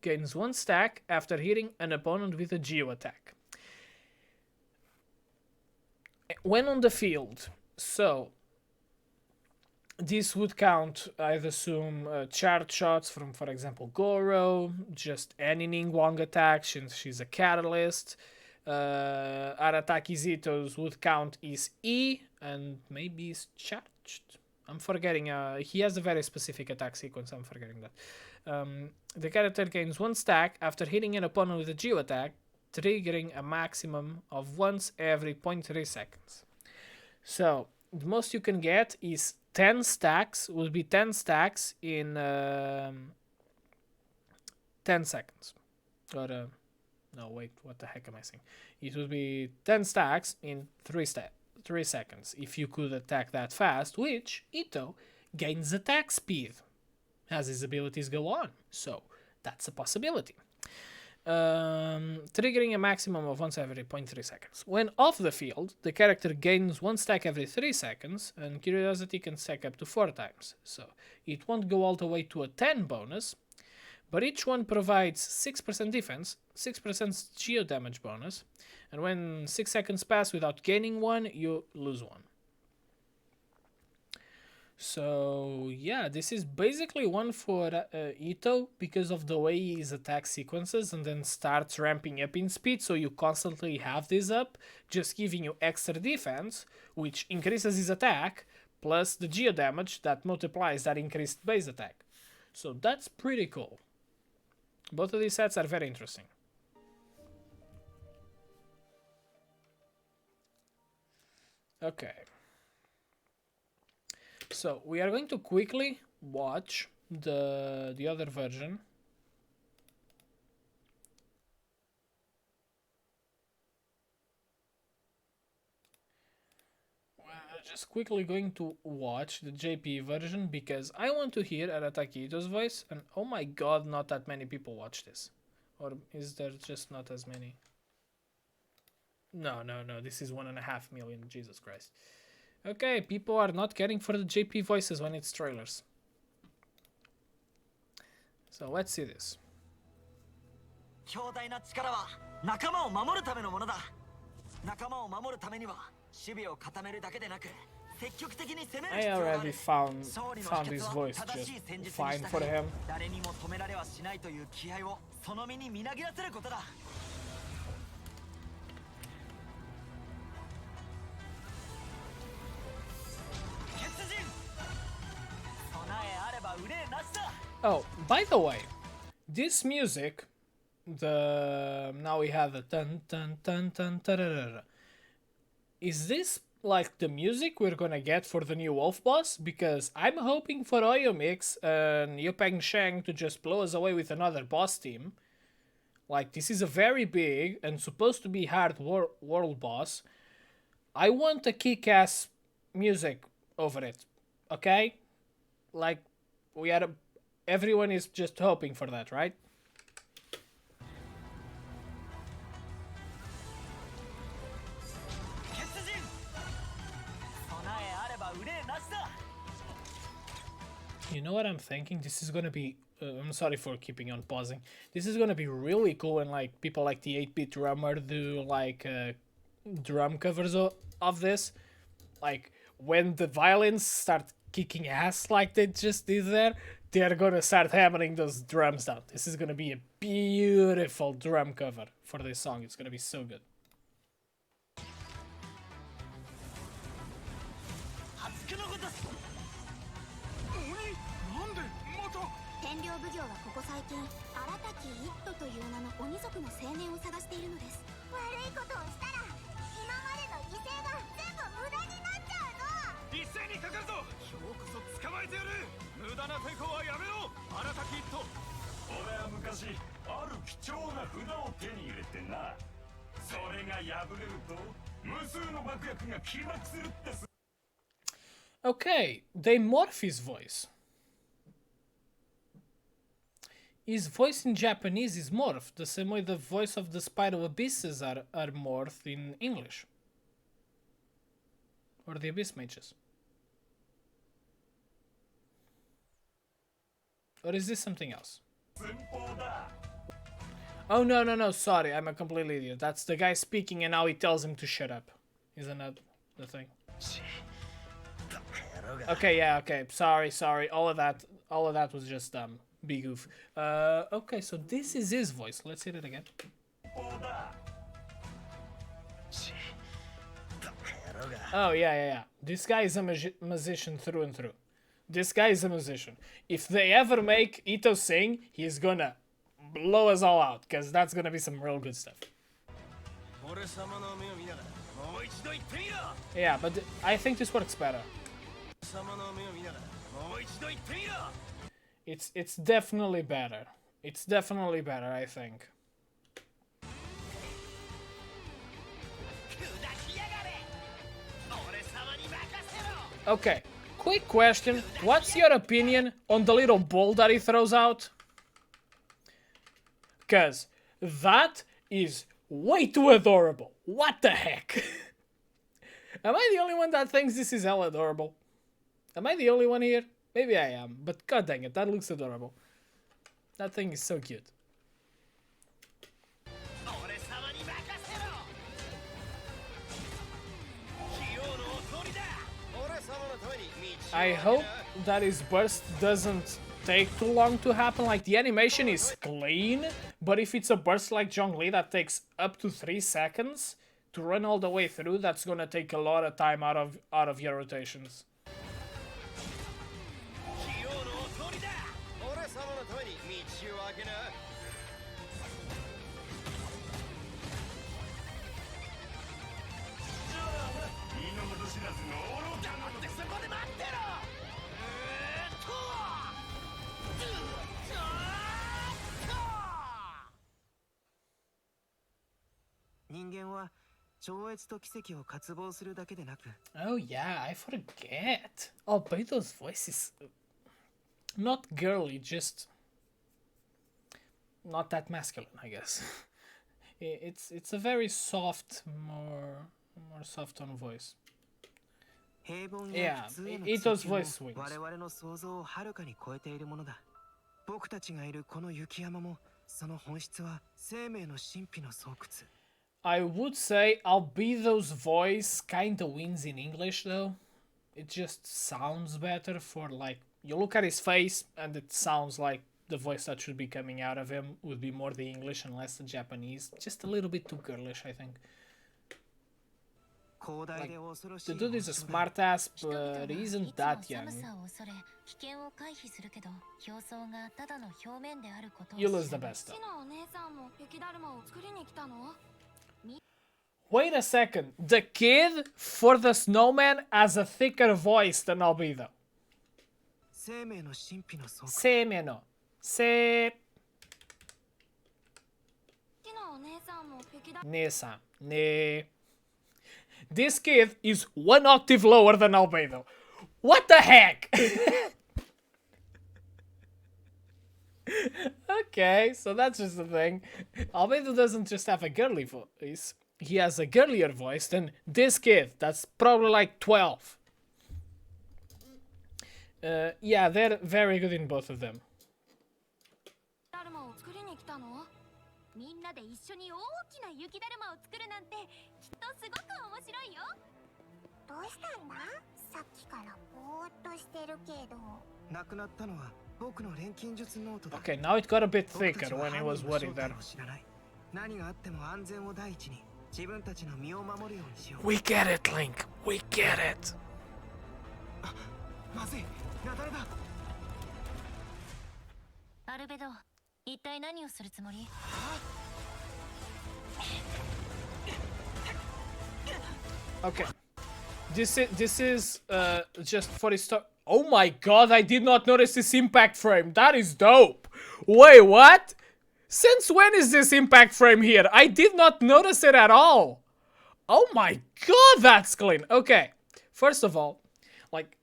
gains 1 stack after hitting an opponent with a Geo attack. When on the field, so this would count, I'd assume, charge shots from, for example, Goro, just any Ningguang attack since she's a catalyst. Arataki Zito's would count is E, and maybe is charged. I'm forgetting, he has a very specific attack sequence, I'm forgetting that. The character gains 1 stack after hitting an opponent with a Geo attack, triggering a maximum of once every 0.3 seconds. So, the most you can get is 10 stacks, would be 10 stacks in 10 seconds. Or, no, wait, what the heck am I saying? It would be 10 stacks in 3 seconds. If you could attack that fast, which Ito gains attack speed as his abilities go on. So, that's a possibility. Triggering a maximum of once every 0.3 seconds. When off the field, the character gains 1 stack every 3 seconds, and Curiosity can stack up to 4 times. So, it won't go all the way to a 10 bonus, but each one provides 6% defense, 6% geo damage bonus, and when 6 seconds pass without gaining 1, you lose 1. So yeah, this is basically one for Ito because of the way his attack sequences and then starts ramping up in speed, so you constantly have this up, just giving you extra defense, which increases his attack, plus the geo damage that multiplies that increased base attack. So that's pretty cool. Both of these sets are very interesting. Okay. So we are going to quickly watch the other version. We're just quickly going to watch the JP version because I want to hear Arataki Ito's voice, and oh my god, not that many people watch this. Or is there just not as many? No, this is 1.5 million, Jesus Christ. Okay, people are not caring for the JP voices when it's trailers. So let's see this. 強大な力は仲間を守るためのものだ。仲間を守るためには守備を固めるだけでなく積極的に攻める I 必要があ already る。 found his voice 正しい just 戦術に fine 従 for い him. 誰にも止められはしないという気合をその身にみなぎらせることだ。決人。備えあれば憂いなしだ。 Oh, by the way, this music, now we have the dun dun dun dun tararara. Is this like the music we're gonna get for the new Wolf boss? Because I'm hoping for Oyomix and Yupeng Sheng to just blow us away with another boss team. Like, this is a very big and supposed to be hard world boss. I want a kick-ass music over it, okay? Like, everyone is just hoping for that, right? You know what I'm thinking? This is gonna be... I'm sorry for keeping on pausing. This is gonna be really cool when like people like the 8-bit drummer do like drum covers of this. Like when the violins start kicking ass like they just did there, they're gonna start hammering those drums down. This is gonna be a beautiful drum cover for this song. It's gonna be so good. 天領奉行はここ最近荒滝一斗という名の鬼族の青年を探しているのです。悪いことをしたら今までの犠牲が全部無駄になっちゃうぞ。一斉にかかるぞ。今日こそ捕まえてやる。無駄な抵抗はやめろ、荒滝一斗。俺は昔ある貴重な札を手に入れてな。それが破れると無数の爆薬が起爆するってす。 Okay, they morph his voice. His voice in Japanese is morphed, the same way the voice of the Spiral Abysses are morphed in English. Or the Abyss Mages. Or is this something else? Oh, no, sorry, I'm a complete idiot. That's the guy speaking and now he tells him to shut up. Isn't that the thing? Okay, yeah, okay, sorry, all of that was just, big goof. Okay, so this is his voice. Let's hear it again. Oh, yeah. This guy is a musician through and through. This guy is a musician. If they ever make Ito sing, he's gonna blow us all out, because that's gonna be some real good stuff. Yeah, but I think this works better. It's definitely better. It's definitely better, I think. Okay, quick question. What's your opinion on the little ball that he throws out? Cause that is way too adorable. What the heck? Am I the only one that thinks this is hell adorable? Am I the only one here? Maybe I am, but god dang it, that looks adorable. That thing is so cute. I hope that his burst doesn't take too long to happen. Like, the animation is clean, but if it's a burst like Zhongli that takes up to 3 seconds to run all the way through, that's gonna take a lot of time out of your rotations. Oh yeah, I forget. Albedo's voice is not girly, just not that masculine, I guess. It's a very soft, more soft tone voice. Yeah, Ito's voice swings. 僕たちがいるこの雪山もその本質は生命の神秘の巣窟 I would say Albedo's voice kinda wins in English though. It just sounds better for like, you look at his face and it sounds like the voice that should be coming out of him would be more the English and less the Japanese. Just a little bit too girlish, I think. Like, the dude is a smartass, but he isn't that young. Yula's the best though. Wait a second, the kid for the snowman has a thicker voice than Albedo. Seimeno. Se... Nesan. Ne... This kid is 1 octave lower than Albedo. What the heck? Okay, so that's just the thing. Albedo doesn't just have a girly voice. He has a girlier voice than this kid. That's probably like 12. Yeah, they're very good in both of them. みんなで一緒に大きな雪だるまを作るなんてきっとすごく面白いよ。どうしたんだ？さっきからぼーっとしてるけど。亡くなったのは僕の錬金術ノートだ。 Okay, now it got a bit thicker when he was worried there. 何があっても安全を第一に自分たちの身を守るようにしよう。 We get it, Link. We get it. まずい、雪崩だ。アルベド。 一体何をするつもり? Okay. This is just for his start. Oh my god, I did not notice this impact frame. That is dope. Wait, what? Since when is this impact frame here? I did not notice it at all. Oh my god, that's clean. Okay. First of all, like,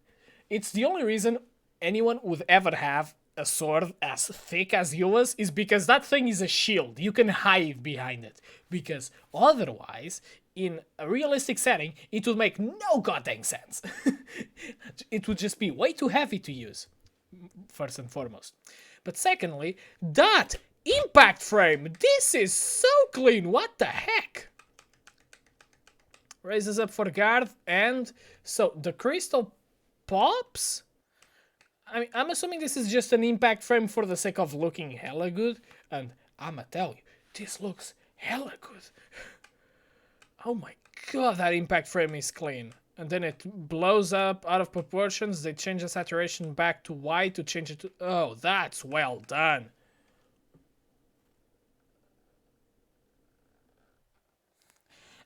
it's the only reason anyone would ever have a sword as thick as Yula's is because that thing is a shield. You can hide behind it. Because otherwise, in a realistic setting, it would make no goddamn sense. It would just be way too heavy to use, first and foremost. But secondly, that impact frame, this is so clean. What the heck? Raises up for guard, and so the crystal pops? I mean, I'm assuming this is just an impact frame for the sake of looking hella good, and I'ma tell you, this looks hella good. Oh my god, that impact frame is clean. And then it blows up out of proportions. They change the saturation back to white to change it to... Oh, that's well done.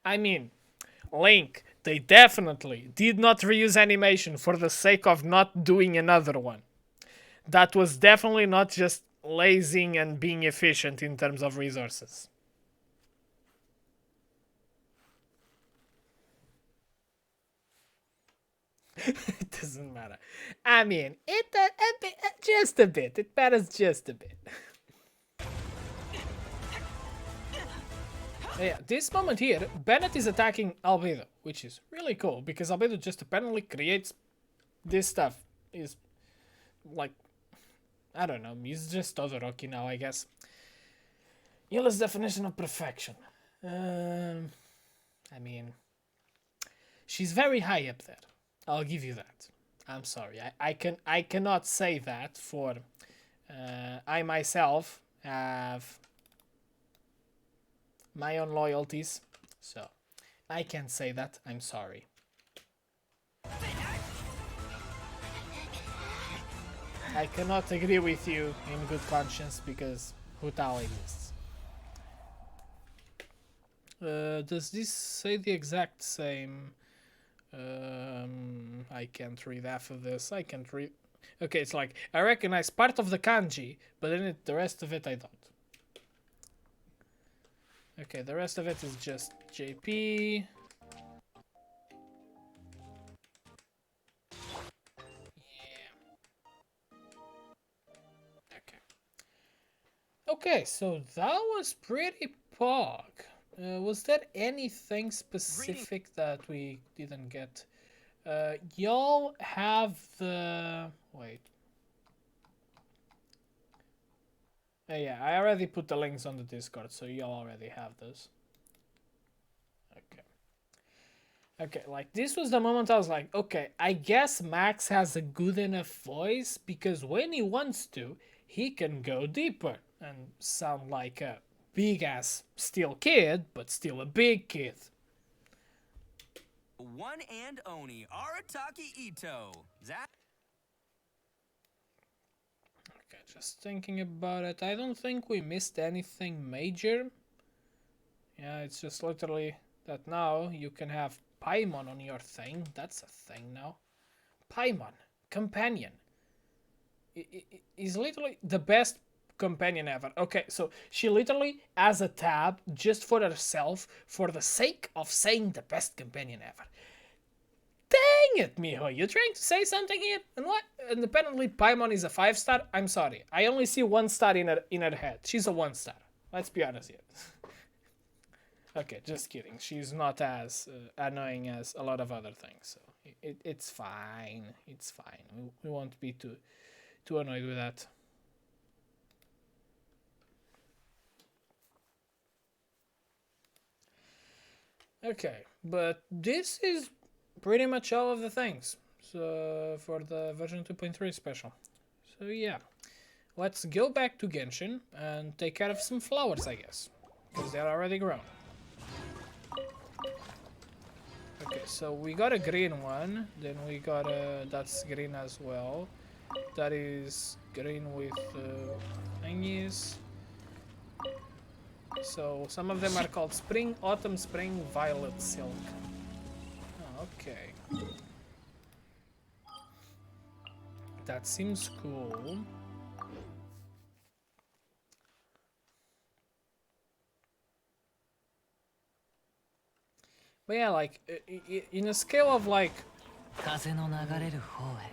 I mean, Link, they definitely did not reuse animation for the sake of not doing another one. That was definitely not just lazing and being efficient in terms of resources. It doesn't matter. I mean, just a bit. It matters just a bit. Yeah, this moment here, Bennett is attacking Albedo, which is really cool because Albedo just apparently creates this stuff. Is like, I don't know, he's just Todoroki now, I guess. Yula's definition of perfection. I mean, she's very high up there. I'll give you that. I'm sorry. I cannot say that for I myself have my own loyalties, so I can't say that. I'm sorry. I cannot agree with you in good conscience because Hutao exists. Does this say the exact same? I can't read half of this. I can't read. Okay, it's like I recognize part of the kanji, but then the rest of it I don't. Okay, the rest of it is just JP. Okay, so that was pretty pog. Was there anything specific that we didn't get? Y'all have the... Wait. Yeah, I already put the links on the Discord, so y'all already have those. Okay. Okay, like, this was the moment I was like, okay, I guess Max has a good enough voice, because when he wants to, he can go deeper and sound like a big-ass still kid, but still a big kid. One and Oni, Arataki Ito. That. Okay, just thinking about it. I don't think we missed anything major. Yeah, it's just literally that now you can have Paimon on your thing. That's a thing now. Paimon, companion. Is literally the best companion ever. Okay, so she literally has a tab just for herself for the sake of saying the best companion ever. Dang it, Miho, you're trying to say something here? And what? And apparently Paimon is a 5-star? I'm sorry. I only see 1 star in her head. She's a 1-star. Let's be honest here. Okay, just kidding. She's not as annoying as a lot of other things. So it's fine. It's fine. We won't be too annoyed with that. Okay, but this is pretty much all of the things for the version 2.3 special. So yeah, let's go back to Genshin and take care of some flowers, I guess, because they're already grown. Okay, so we got a green one, then we got a... that's green as well. That is green with thingies. So some of them are called Spring, Autumn, Spring, Violet, Silk. Oh, okay. That seems cool. But yeah, like, in a scale of like 風の流れる方へ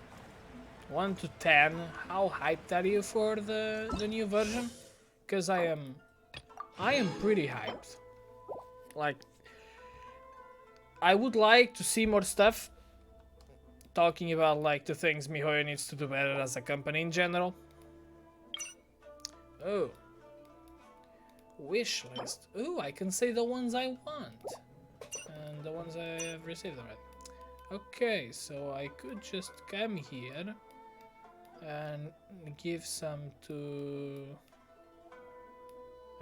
1 to 10, how hyped are you for the new version? Because I am pretty hyped. Like, I would like to see more stuff talking about like the things MiHoYo needs to do better as a company in general. Oh. Wish list. Oh, I can say the ones I want. And the ones I have received already. Okay, so I could just come here and give some to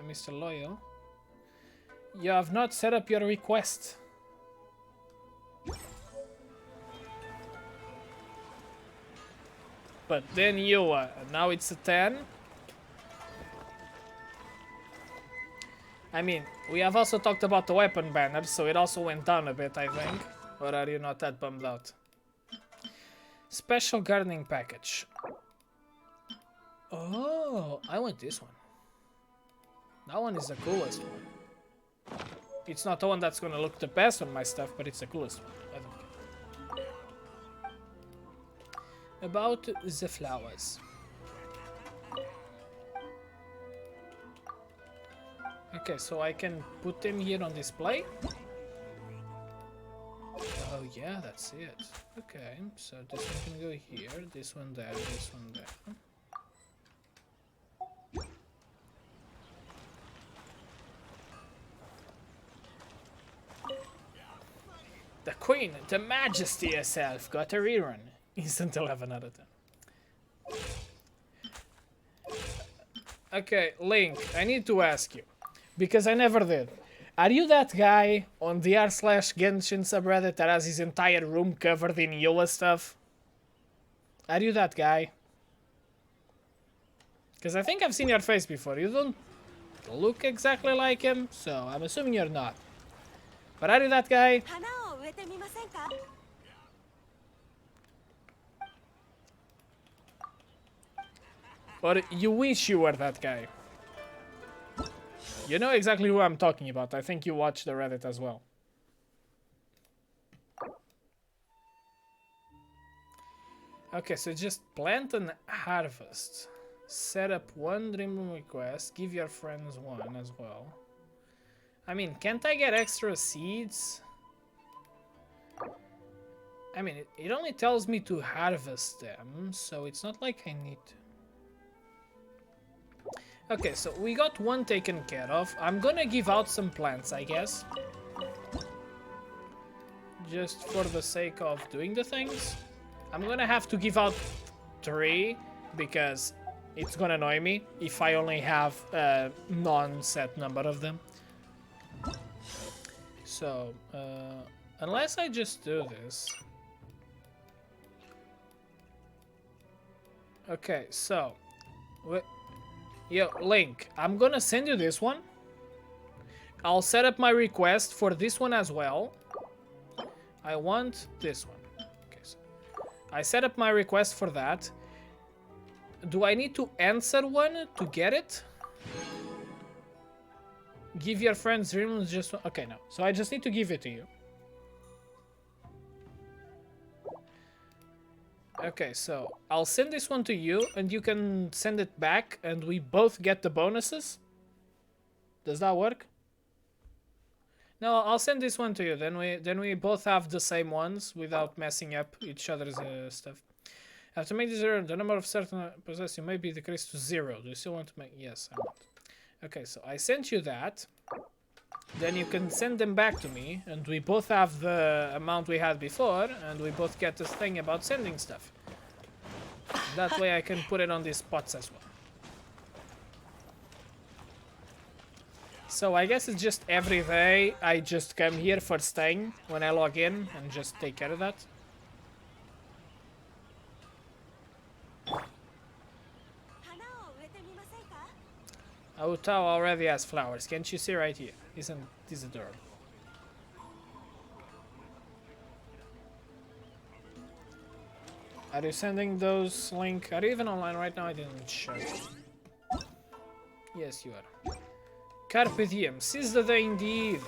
Mr. Loyal. You have not set up your request. But then you, now it's a 10. I mean, we have also talked about the weapon banner, so it also went down a bit, I think. Or are you not that bummed out? Special gardening package. Oh, I want this one. That one is the coolest one. It's not the one that's gonna look the best on my stuff, but it's the coolest one. I don't care. About the flowers. Okay, so I can put them here on display. Oh yeah, that's it. Okay, so this one can go here, this one there, this one there. The Queen, the Majesty herself, got a rerun. Instant 11 out of 10. Okay, Link, I need to ask you, because I never did. Are you that guy on the r/Genshin subreddit that has his entire room covered in Yola stuff? Are you that guy? Because I think I've seen your face before. You don't look exactly like him, so I'm assuming you're not. But are you that guy? Or you wish you were that guy? You know exactly who I'm talking about. I think you watch the Reddit as well. Okay, so just plant and harvest. Set up one dream room request. Give your friends one as well. I mean, can't I get extra seeds? I mean, it only tells me to harvest them, so it's not like I need to. Okay, so we got one taken care of. I'm gonna give out some plants, I guess. Just for the sake of doing the things. I'm gonna have to give out 3 because it's gonna annoy me if I only have a non-set number of them. So, unless I just do this. Okay, so... Yo, Link, I'm gonna send you this one. I'll set up my request for this one as well. I want this one. Okay, so I set up my request for that. Do I need to answer one to get it? Give your friends dreams just one. Okay, no. So I just need to give it to you. Okay, so I'll send this one to you and you can send it back and we both get the bonuses. Does that work? No, I'll send this one to you. Then we both have the same ones without messing up each other's stuff. After making zero, the number of certain possessed you may be decreased to 0. Do you still want to make? Yes, I want. Okay, so I sent you that. Then you can send them back to me, and we both have the amount we had before, and we both get this thing about sending stuff. That way I can put it on these pots as well. So I guess it's just every day I just come here for staying when I log in and just take care of that. Outao already has flowers. Can't you see right here? Isn't this adorable? Are you sending those, Link? Are you even online right now? I didn't check. Yes, you are. Carpe diem. Seize the day indeed.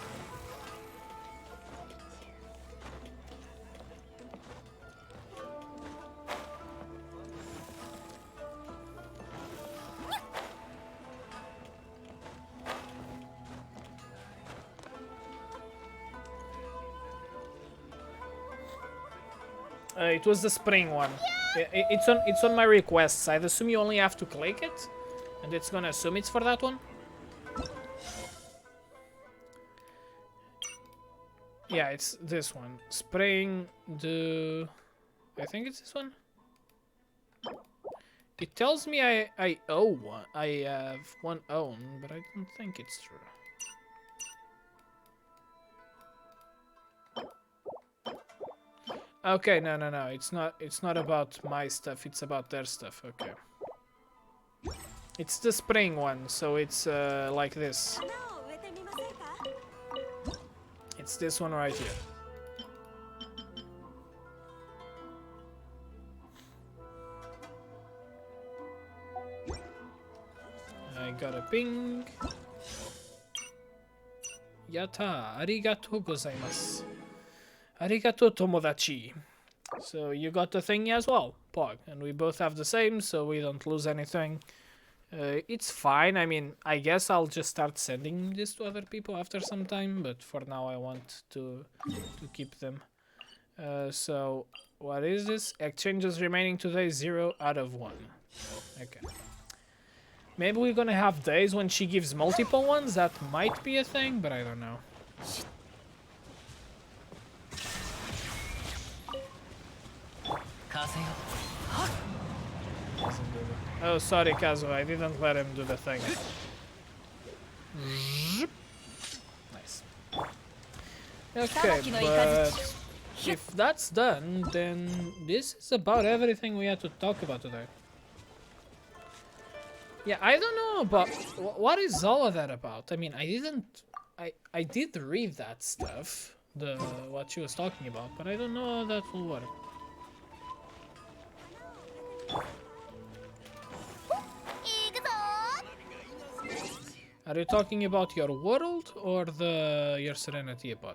It was the spring one. It's on my requests. I'd assume you only have to click it, and it's gonna assume it's for that one. Yeah, it's this one. Spring the. I think it's this one. It tells me I owe one. I have one own, but I don't think it's true. Okay, no. It's not about my stuff, it's about their stuff. Okay. It's the spring one, so it's like this. It's this one right here. I got a ping. Yatta, arigatou gozaimasu. Arigato tomodachi. So you got the thing as well, Pog, and we both have the same, so we don't lose anything. It's fine. I mean, I guess I'll just start sending this to other people after some time, but for now I want to keep them. So what is this? Exchanges remaining today 0 out of 1. Okay. Maybe we're gonna have days when she gives multiple ones. That might be a thing, but I don't know. Oh, sorry, Kazuo. I didn't let him do the thing. Nice. Okay, but if that's done, then this is about everything we had to talk about today. Yeah, I don't know about what is all of that about. I mean, I did read that stuff, what she was talking about, but I don't know how that will work. Are you talking about your world or your Serenity Pod?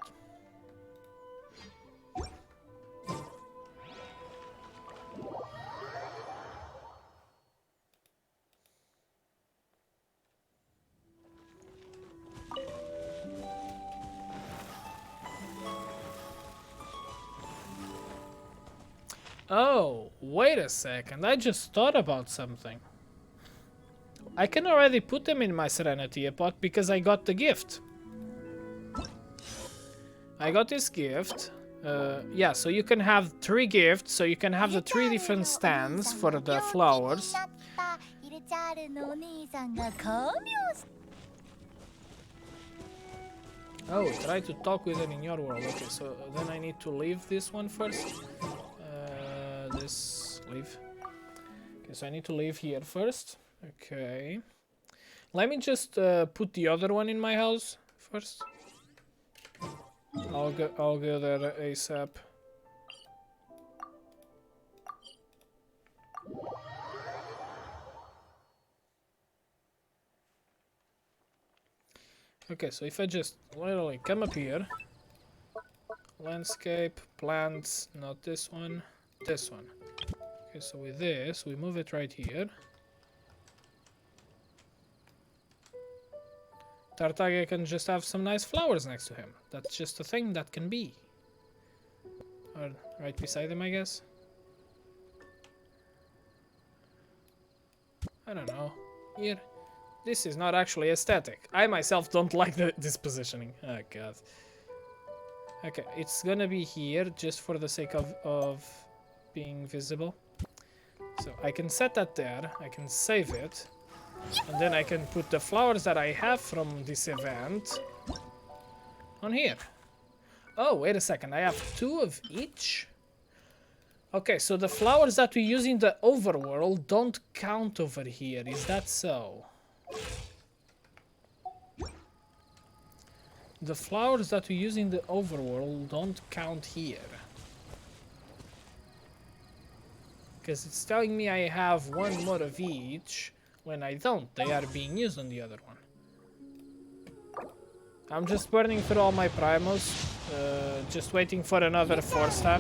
Oh, wait a second. I just thought about something. I can already put them in my Serenity Pot because I got the gift. I got this gift. Yeah, so you can have 3 gifts. So you can have the 3 different stands for the flowers. Oh, try to talk with it in your world. Okay, so then I need to leave this one first. Leave. Okay, so I need to leave here first. Okay. Let me just put the other one in my house first. I'll go there ASAP. Okay, so if I just literally come up here, landscape, plants, not this one, this one. Okay, so with this, we move it right here. Tartaglia can just have some nice flowers next to him. That's just a thing that can be. Or right beside him, I guess. I don't know. Here. This is not actually aesthetic. I myself don't like this positioning. Oh god. Okay, it's gonna be here just for the sake of being visible. So I can set that there, I can save it, and then I can put the flowers that I have from this event on here. Oh, wait a second, I have 2 of each? Okay, so the flowers that we use in the overworld don't count over here, is that so? The flowers that we use in the overworld don't count here. Because it's telling me I have 1 more of each, when I don't. They are being used on the other one. I'm just burning through all my primos, just waiting for another 4-star.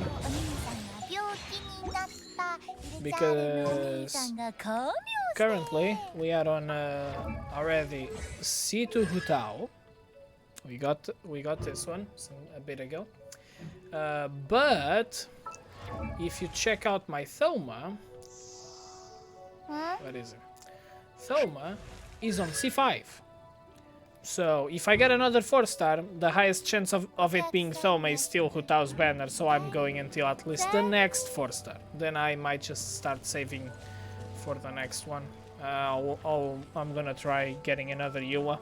Because currently we are on already C2 Hutao. We got this one a bit ago. But if you check out my Thoma, what is it? Thoma is on C5. So if I get another 4-star, the highest chance of it being Thoma is still Hutao's banner, so I'm going until at least the next 4-star. Then I might just start saving for the next one. I'm gonna try getting another Yua.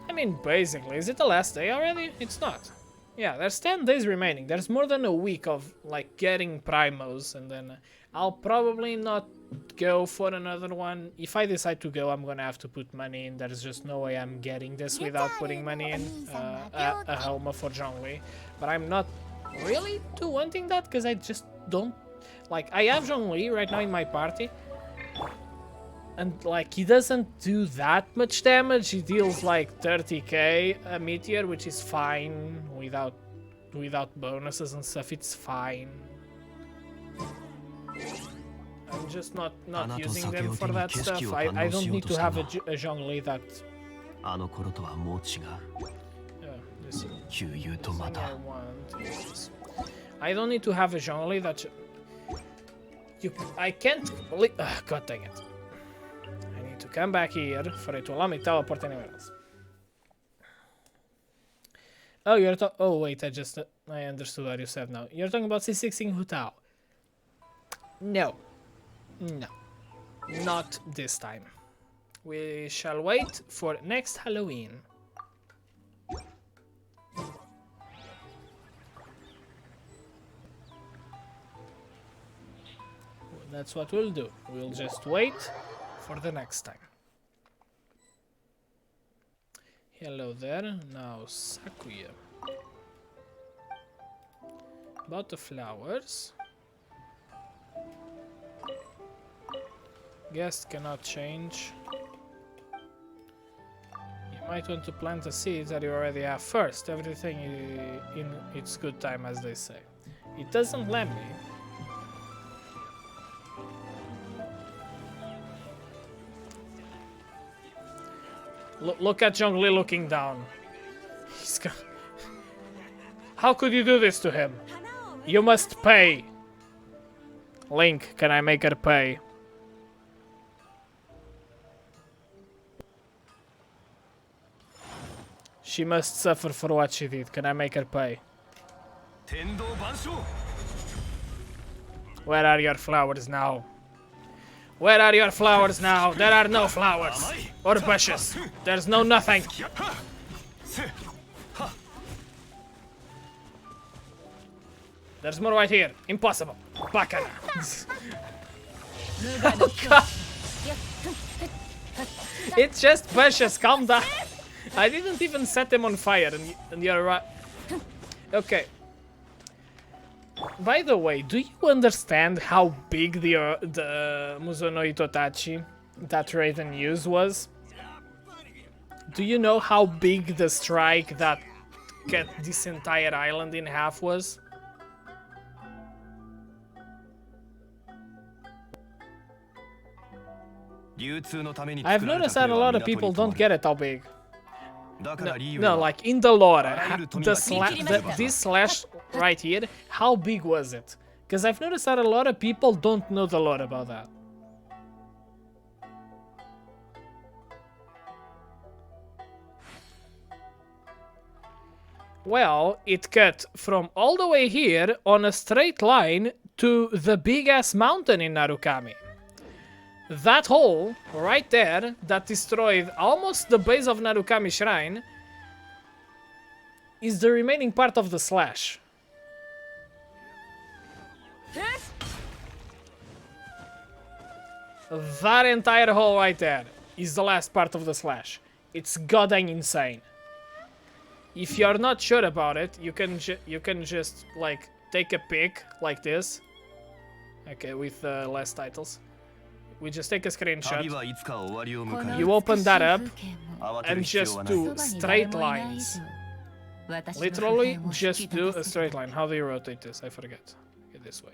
I mean, basically, is it the last day already? It's not. Yeah, there's 10 days remaining. There's more than a week of, like, getting primos, and then I'll probably not go for another one. If I decide to go, I'm gonna have to put money in. There's just no way I'm getting this without putting money in. A Helma for Zhongli. But I'm not really too wanting that, because I just don't... Like, I have Zhongli right now in my party. And, like, he doesn't do that much damage. He deals, like, 30k a meteor, which is fine. Without bonuses and stuff, it's fine. I'm just not using them for that stuff. I don't need to have a Zhongli that... this thing I want is this. I don't need to have a Zhongli that... I can't... God dang it. I need to come back here for it to allow me to teleport anywhere else. Oh, you're oh wait, I understood what you said now. You're talking about C6 in Hutao. No. No. Not this time. We shall wait for next Halloween. That's what we'll do. We'll just wait for the next time. Hello there. Now Sakuya. About the flowers. Guest cannot change. might want to plant the seeds that you already have first. Everything in its good time, as they say. It doesn't let me. Look at Zhongli looking down. He's got... How could you do this to him? You must pay. Link, can I make her pay? She must suffer for what she did. Can I make her pay? Where are your flowers now? Where are your flowers now? There are no flowers. Or bushes. There's no nothing. There's more right here. Impossible. Bacana. Oh god. It's just bushes. Calm down. I didn't even set them on fire and you're right. Okay. By the way, do you understand how big the Muzonoi Totachi that Raiden used was? Do you know how big the strike that cut this entire island in half was? I've noticed that a lot of people don't get it how big. No, like in the lore, this slash right here, how big was it? Because I've noticed that a lot of people don't know the lore about that. Well, it cut from all the way here on a straight line to the big-ass mountain in Narukami. That hole, right there, that destroyed almost the base of Narukami Shrine, is the remaining part of the slash. That entire hole right there is the last part of the slash. It's goddamn insane. If you're not sure about it, you can just like take a pic like this. Okay, with less titles. We just take a screenshot. You open that up and just do straight lines. Literally, just do a straight line. How do you rotate this? I forget. Okay, this way.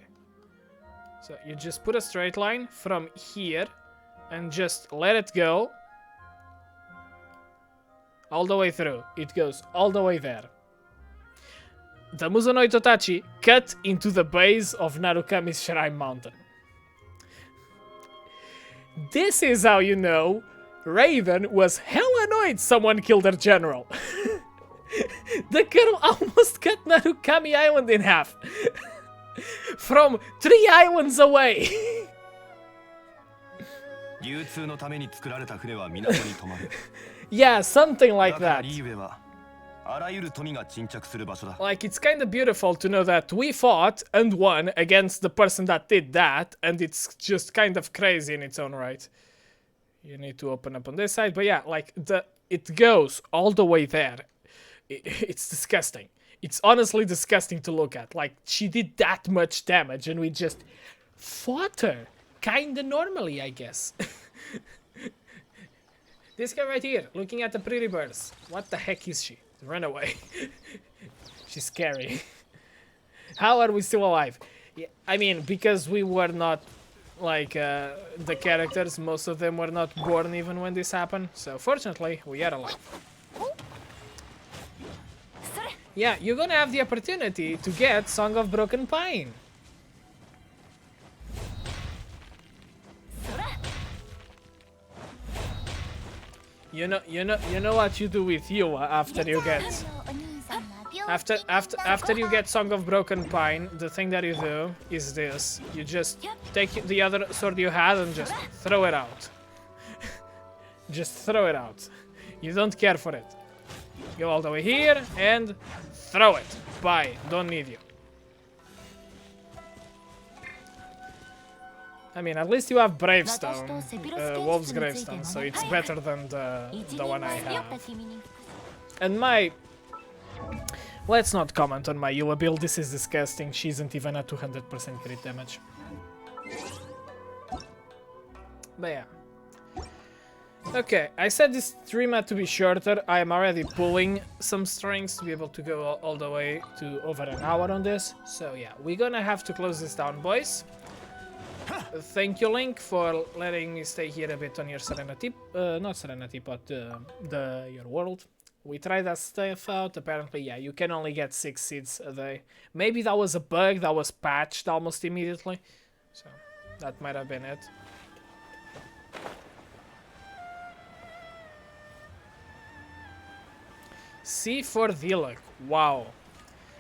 So you just put a straight line from here and just let it go all the way through. It goes all the way there. The Muzonoi Totachi cut into the base of Narukami's Shrine Mountain. This is how you know Raiden was hell annoyed someone killed their general. The girl almost cut Narukami Island in half. From 3 islands away. Yeah, something like that. Like, it's kind of beautiful to know that we fought and won against the person that did that, and it's just kind of crazy in its own right. You need to open up on this side, but yeah, like, it goes all the way there. It's disgusting. It's honestly disgusting to look at. Like, she did that much damage, and we just fought her. Kinda normally, I guess. This guy right here, looking at the pretty birds. What the heck is she? Run away. She's scary. How are we still alive? Yeah, I mean, because we were not, like, the characters, most of them were not born even when this happened. So, fortunately, we are alive. Yeah, you're gonna have the opportunity to get Song of Broken Pine. You know what you do with you after you get after you get Song of Broken Pine. The thing that you do is this: you just take the other sword you had and just throw it out. Just throw it out. You don't care for it. Go all the way here and throw it. Bye. Don't need you. I mean, at least you have Bravestone, Wolf's Gravestone, so it's better than the one I have. And my... Let's not comment on my Yua build, this is disgusting, she isn't even at 200% crit damage. But yeah. Okay, I said this stream had to be shorter. I am already pulling some strings to be able to go all the way to over an hour on this. So yeah, we're gonna have to close this down, boys. Thank you, Link, for letting me stay here a bit on your Serenity. Not Serenity, but your world. We tried that stuff out. Apparently, yeah, you can only get 6 seeds a day. Maybe that was a bug that was patched almost immediately. So that might have been it. C for Diluc. Wow.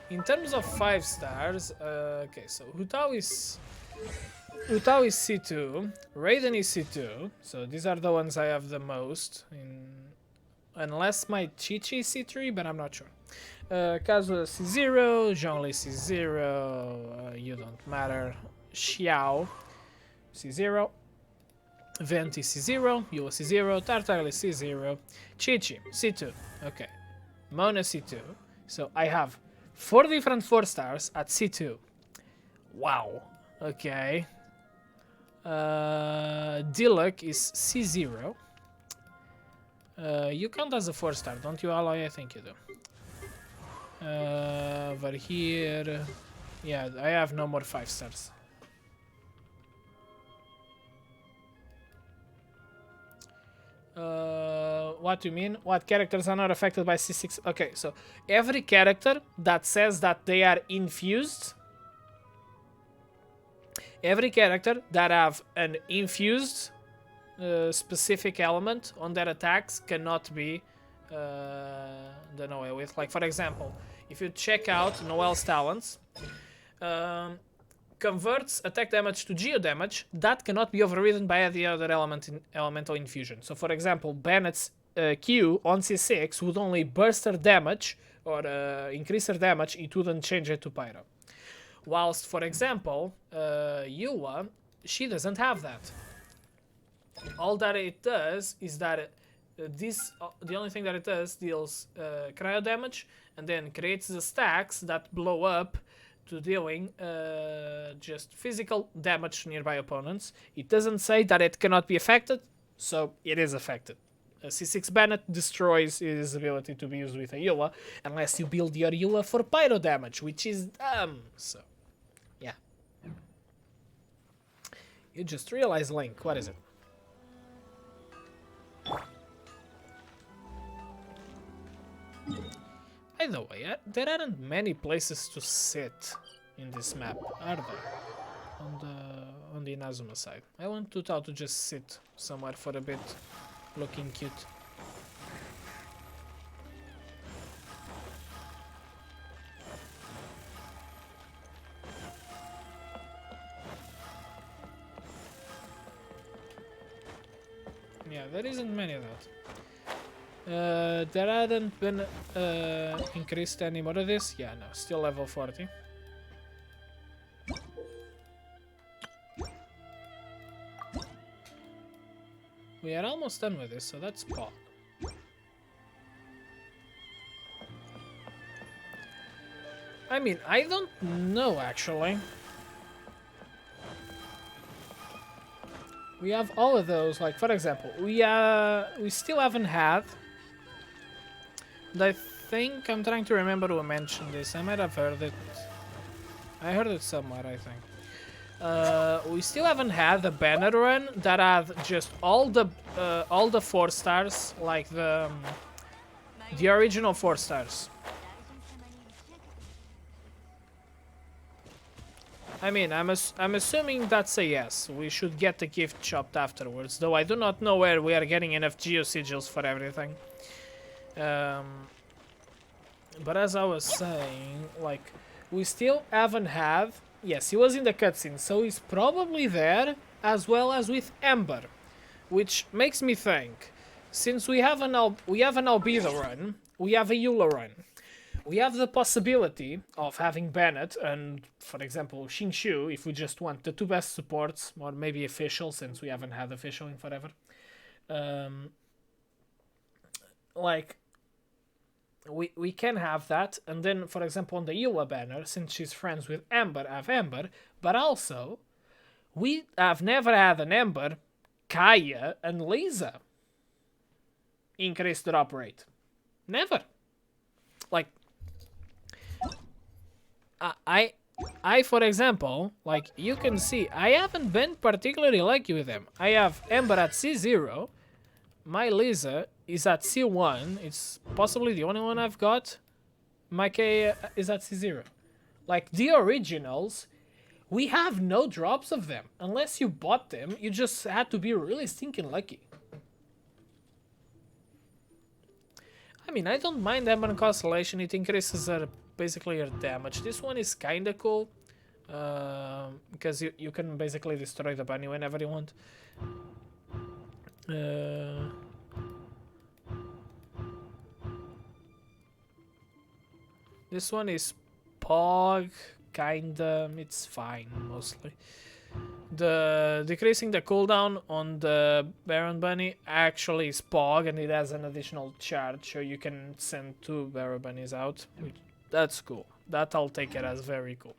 In terms of 5 stars, okay, so Hutao is C2, Raiden is C2, so these are the ones I have the most, unless my Chi-Chi is C3, but I'm not sure. Kazuha C0, Zhongli C0, you don't matter, Xiao C0, Venti C0, Yua C0, Tartaglia C0, Chi-Chi C2, okay, Mona C2, so I have 4 different 4 stars at C2. Wow, okay. Diluc is C0. You count as a 4 star, don't you, Aloy? I think you do. Over here, yeah, I have no more 5 stars. What do you mean? What characters are not affected by C6? Okay, so every character that says that they are infused, every character that have an infused specific element on their attacks cannot be done away with. Like, for example, if you check out Noel's talents, converts attack damage to geo damage, that cannot be overridden by any other elemental infusion. So, for example, Bennett's Q on C6 would only burst her damage or increase her damage, it wouldn't change it to Pyro. Whilst, for example, Yua, she doesn't have that. All that it does is that the only thing that it does deals cryo damage and then creates the stacks that blow up to dealing just physical damage to nearby opponents. It doesn't say that it cannot be affected, so it is affected. C6 Bennett destroys his ability to be used with a Yua unless you build your Yua for pyro damage, which is dumb. So, yeah. You just realized, Link. What is it? By the way, there aren't many places to sit in this map, are there? On the Inazuma side. I want Tutao to just sit somewhere for a bit, looking cute. Yeah, there isn't many of that. There hadn't been increased any more of this. Yeah, no, still level 40. We are almost done with this, so that's Paul. I mean, I don't know actually. We have all of those, like for example, we still haven't had. And I think I'm trying to remember who mentioned this. I might have heard it. I heard it somewhere, I think. We still haven't had the banner run that had just all the 4 stars, like the original 4 stars. I mean, I'm assuming that's a yes. We should get the gift shop afterwards, though I do not know where we are getting enough geo sigils for everything. But as I was saying, like, we still haven't had. Yes, he was in the cutscene, so he's probably there, as well as with Ember, which makes me think, since we have an Albedo run, we have a Eula run. We have the possibility of having Bennett and, for example, Xingshu, if we just want the 2 best supports, or maybe official, since we haven't had official in forever. Like, we can have that, and then, for example, on the Eula banner, since she's friends with Ember, have Ember, but also, we have never had an Ember, Kaya, and Lisa. increase drop rate. Never. Like, I, for example, like, you can see, I haven't been particularly lucky with them. I have Ember at C0. My Lisa is at C1. It's possibly the only one I've got. My K is at C0. Like, the originals, we have no drops of them. Unless you bought them, you just had to be really stinking lucky. I mean, I don't mind Ember Constellation. It increases basically your damage. This one is kinda cool. Because you can basically destroy the bunny whenever you want. This one is Pog, kinda. It's fine, mostly. The decreasing the cooldown on the Baron Bunny actually is Pog, and it has an additional charge, so you can send 2 Baron Bunnies out. That's cool. That I'll take it as very cool.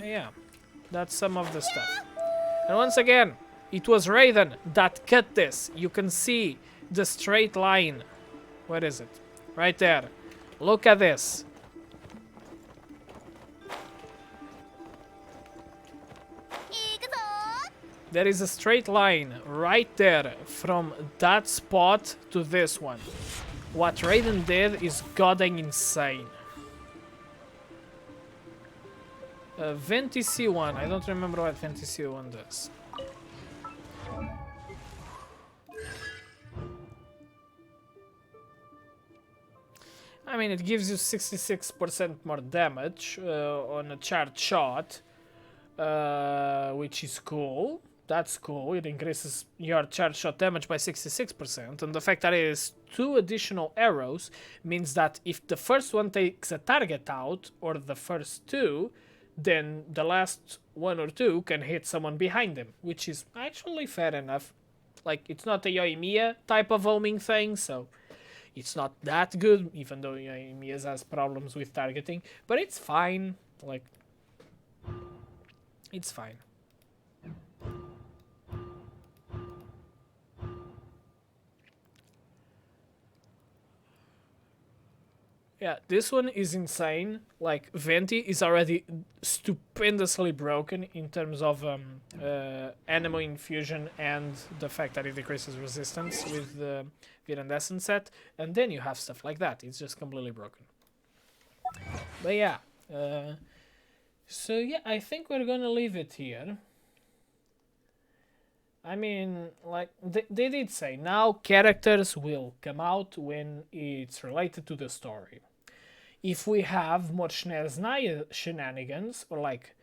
Yeah, that's some of the stuff. And once again, it was Raiden that cut this. You can see the straight line. Where is it? Right there. Look at this. There is a straight line right there from that spot to this one. What Raiden did is goddamn insane. Venti C1. I don't remember what Venti C1 does. I mean, it gives you 66% more damage on a charged shot, which is cool. That's cool. It increases your charge shot damage by 66%, and the fact that it is 2 additional arrows means that if the first one takes a target out, or the first 2, then the last 1 or 2 can hit someone behind them, which is actually fair enough. Like, it's not a Yoimiya type of homing thing, so it's not that good, even though Yoimiya has problems with targeting, but it's fine. Like, it's fine. Yeah, this one is insane. Like, Venti is already stupendously broken in terms of Anemo Infusion and the fact that it decreases resistance with the Virandescent set. And then you have stuff like that. It's just completely broken. But yeah. So yeah, I think we're gonna leave it here. I mean, like, they did say, now characters will come out when it's related to the story. If we have more shenanigans, or like,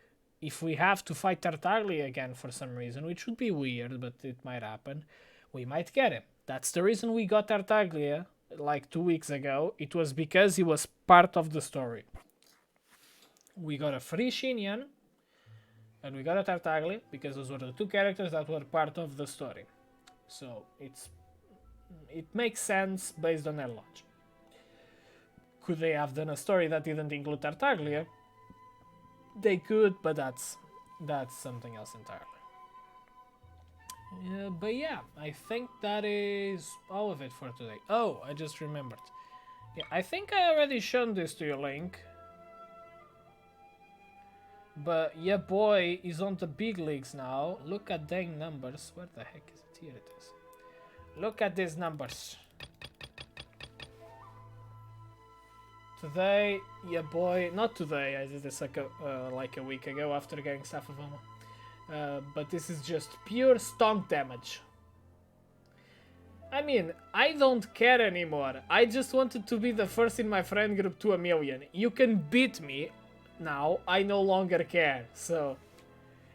if we have to fight Tartaglia again for some reason, which would be weird, but it might happen, we might get him. That's the reason we got Tartaglia, like 2 weeks ago. It was because he was part of the story. We got a free Xinyan, and we got a Tartaglia, because those were the 2 characters that were part of the story. So, it makes sense based on their logic. Could they have done a story that didn't include Tartaglia? They could, but that's something else entirely. But yeah, I think that is all of it for today. Oh, I just remembered. Yeah, I think I already shown this to you, Link. But yeah, boy is on the big leagues now. Look at dang numbers. Where the heck is it? Here it is. Look at these numbers. Today, yeah, boy. Not today. I did this like a week ago after getting Staff of Homo. But this is just pure stomp damage. I mean, I don't care anymore. I just wanted to be the first in my friend group to 1 million. You can beat me. Now, I no longer care, so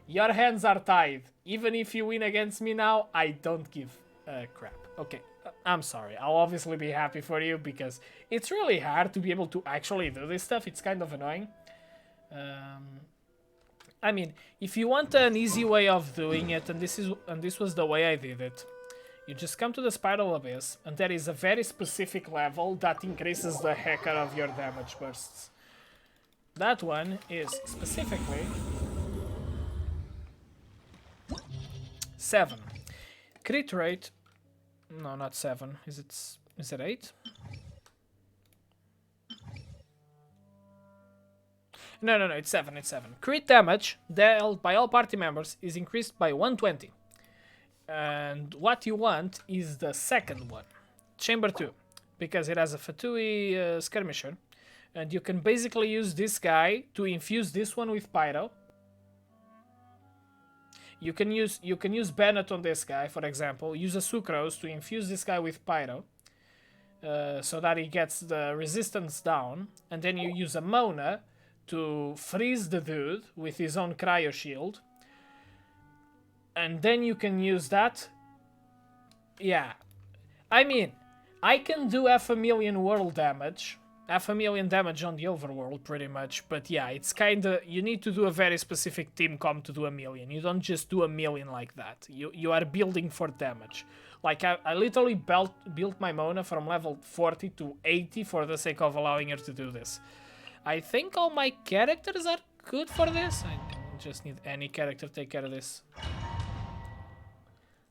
your hands are tied. Even if you win against me now, I don't give a crap. Okay, I'm sorry. I'll obviously be happy for you because it's really hard to be able to actually do this stuff. It's kind of annoying. I mean, if you want an easy way of doing it, and this was the way I did it, you just come to the Spiral Abyss, and there is a very specific level that increases the heck out of your damage bursts. That one is specifically 7. Crit rate No, not 7. Is it 8? No, it's 7, it's 7. Crit damage dealt by all party members is increased by 120. And what you want is the second one, Chamber 2, because it has a Fatui skirmisher, and you can basically use this guy to infuse this one with Pyro. You can use Bennett on this guy, for example. Use a Sucrose to infuse this guy with Pyro, so that he gets the resistance down, and then you use a Mona to freeze the dude with his own cryo shield, and then you can use that. Yeah, I mean, I can do 500,000 world damage. 500,000 damage on the overworld, pretty much. But yeah, it's kinda... You need to do a very specific team comp to do 1,000,000. You don't just do 1,000,000 like that. You are building for damage. Like, I literally built my Mona from level 40 to 80 for the sake of allowing her to do this. I think all my characters are good for this. I just need any character to take care of this.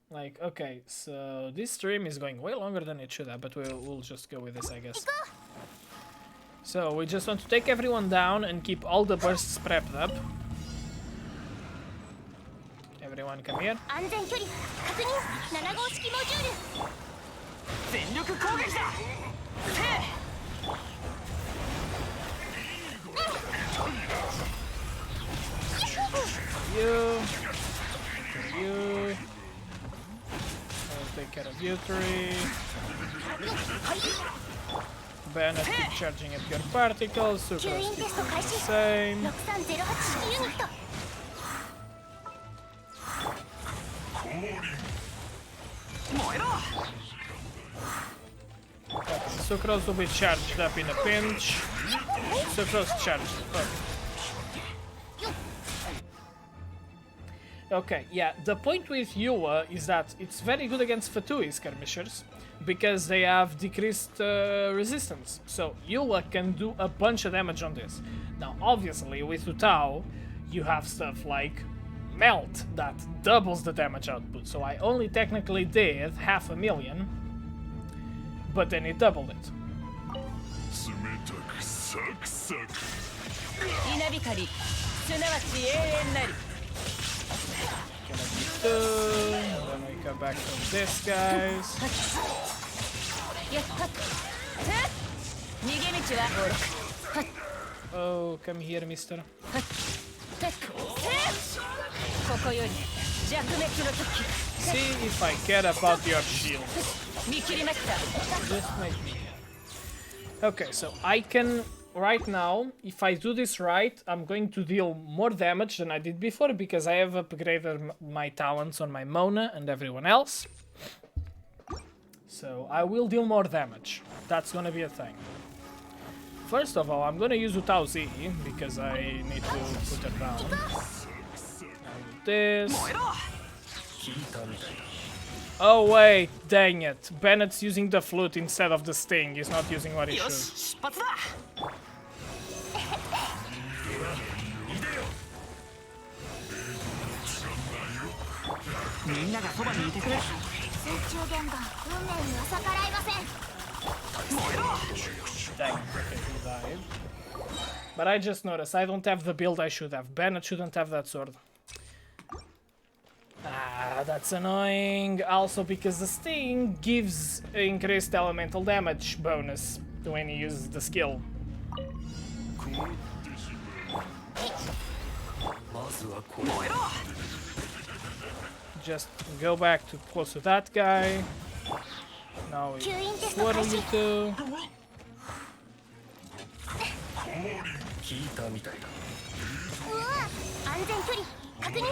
Like, okay, so this stream is going way longer than it should have, but we'll just go with this, I guess. So, we just want to take everyone down and keep all the bursts prepped up. Everyone come here. You. I'll take care of you three. Bennett, keep charging up your particles. Sucrose, keep doing the same. Okay, Sucrose will be charged up in a pinch. Sucrose charged. Okay, yeah, the point with Yua is that it's very good against Fatui skirmishers because they have decreased resistance. So Yua can do a bunch of damage on this. Now, obviously, with Utao, you have stuff like Melt that doubles the damage output. So I only technically did 500,000, but then it doubled it. Then we come back to this, guys. Oh, come here, mister. See if I care about your shield. Just make me. Okay, so I can... Right now, if I do this right, I'm going to deal more damage than I did before because I have upgraded my talents on my Mona and everyone else. So I will deal more damage. That's gonna be a thing. First of all, I'm gonna use Utao Z because I need to put her down. I'll do this. Oh wait, dang it. Bennett's using the flute instead of the sting. He's not using what he should. Dang, okay, he died. But I just noticed I don't have the build I should have. Bennett shouldn't have that sword. Ah, that's annoying. Also because the sting gives increased elemental damage bonus when he uses the skill. Just go back to close to that guy. Now we swirl you two.